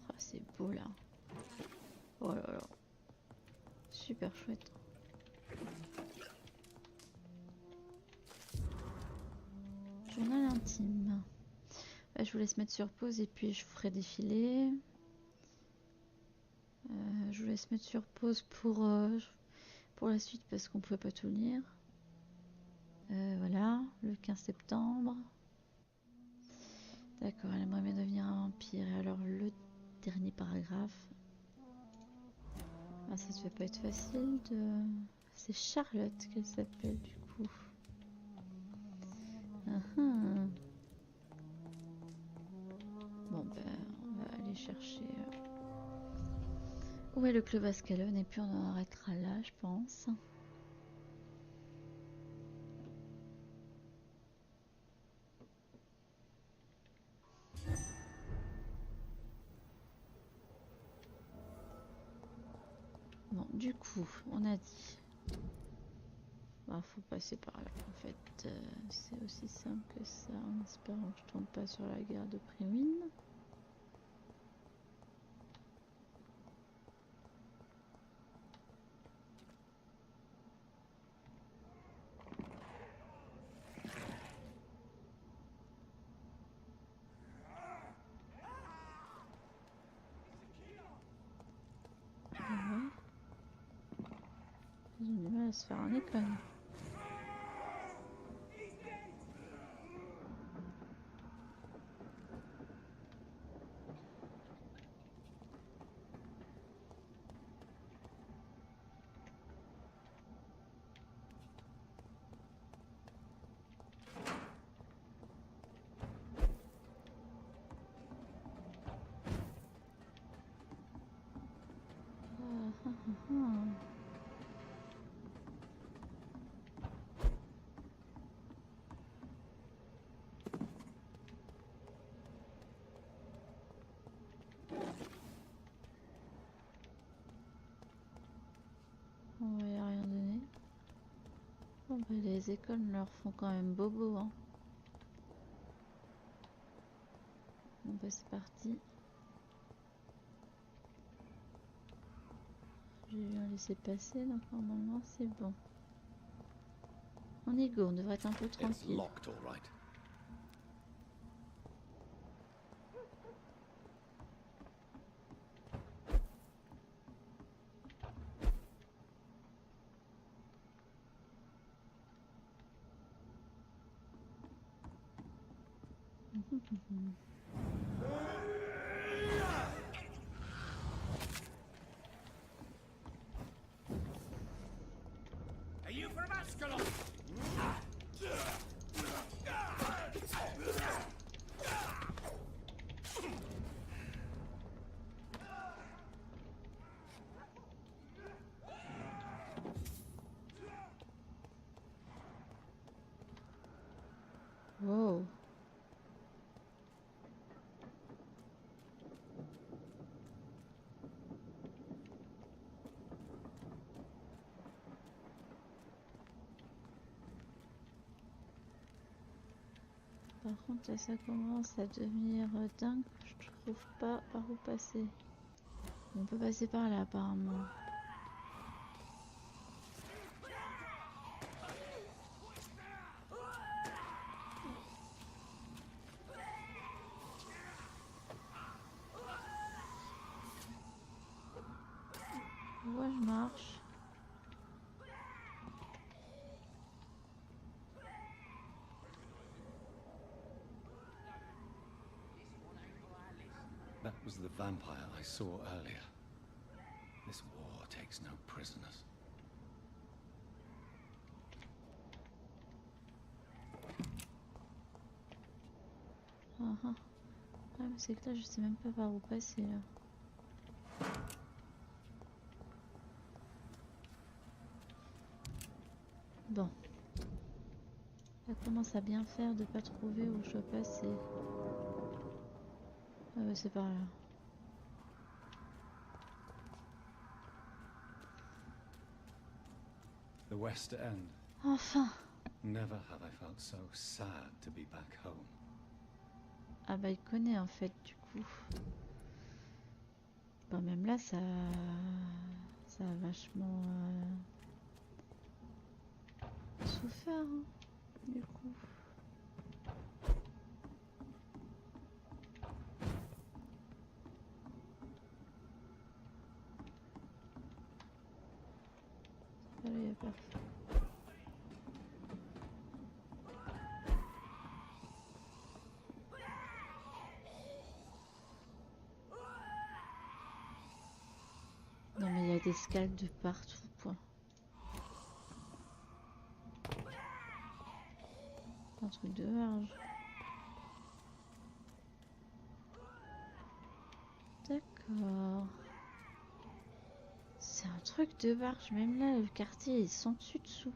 Speaker 1: Oh, c'est beau là. Oh là là. Super chouette. Journal intime. Bah, je vous laisse mettre sur pause et puis je ferai défiler. Je vous laisse mettre sur pause pour la suite parce qu'on pouvait pas tout lire. Voilà, le 15 septembre. D'accord, elle aimerait bien devenir un vampire. Et alors le dernier paragraphe. Ah, ça devait pas être facile de... C'est Charlotte qu'elle s'appelle du coup. Bon ben, on va aller chercher... Où est le club Ascalon et puis on en arrêtera là, je pense. Bon, du coup, on a dit... Bah, faut passer par là. En fait, c'est aussi simple que ça. En espérant que je tombe pas sur la gare de Priwin. J'ai du mal à se faire un école. Les écoles leur font quand même bobo, hein. Bon bah c'est parti. Je vais un laisser passer, donc normalement c'est bon. On est go, on devrait être un peu tranquille.
Speaker 16: Are you from Ascalon?
Speaker 1: Wow. Par contre là ça commence à devenir dingue, je trouve pas par où passer. On peut passer par là apparemment. Ouais, je marche.
Speaker 3: That was the vampire I saw earlier. This war takes no prisoners.
Speaker 1: Ah, mais c'est que là je sais même pas par où passer là. Bon. Ça commence à bien faire de pas trouver où je dois passer. Ah ouais, c'est par là.
Speaker 3: The West End.
Speaker 1: Enfin!
Speaker 3: Never have I felt so sad to be back home.
Speaker 1: Ah bah il connaît en fait du coup. Bah même là ça a vachement souffert hein, du coup. Là il y a personne. Non mais il y a des scales de partout quoi. Un truc de verge. D'accord. C'est un truc de barge, même là le quartier est sans dessus dessous.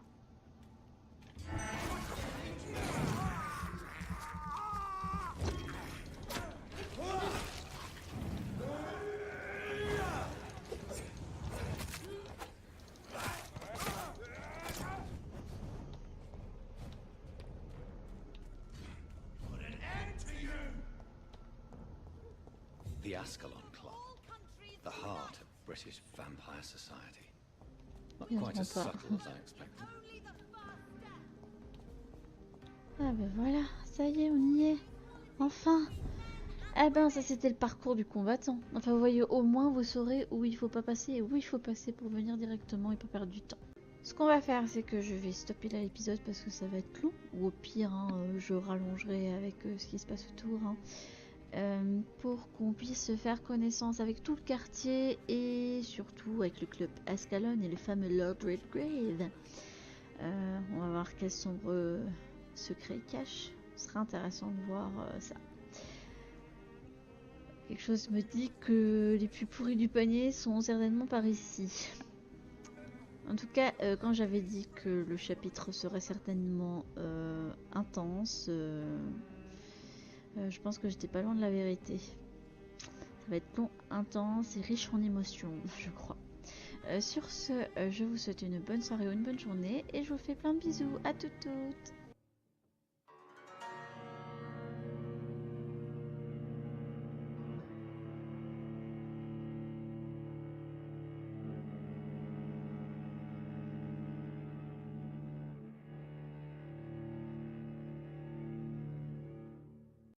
Speaker 3: The Ascalon Club. The heart of British vampire society. Not quite as subtle as I expected.
Speaker 1: Ah ben voilà, ça y est, on y est. Enfin. Eh ben ça c'était le parcours du combattant. Enfin vous voyez, au moins vous saurez où il faut pas passer et où il faut passer pour venir directement et pas perdre du temps. Ce qu'on va faire c'est que je vais stopper là l'épisode parce que ça va être long. Ou au pire hein, je rallongerai avec ce qui se passe autour. Hein. Pour qu'on puisse faire connaissance avec tout le quartier et surtout avec le club Ascalon et le fameux Lord Redgrave. On va voir quels sombres secrets il cache. Ce sera intéressant de voir ça. Quelque chose me dit que les plus pourris du panier sont certainement par ici. En tout cas, quand j'avais dit que le chapitre serait certainement intense, je pense que j'étais pas loin de la vérité. Ça va être long, intense et riche en émotions, je crois. Sur ce, je vous souhaite une bonne soirée ou une bonne journée et je vous fais plein de bisous à toutes.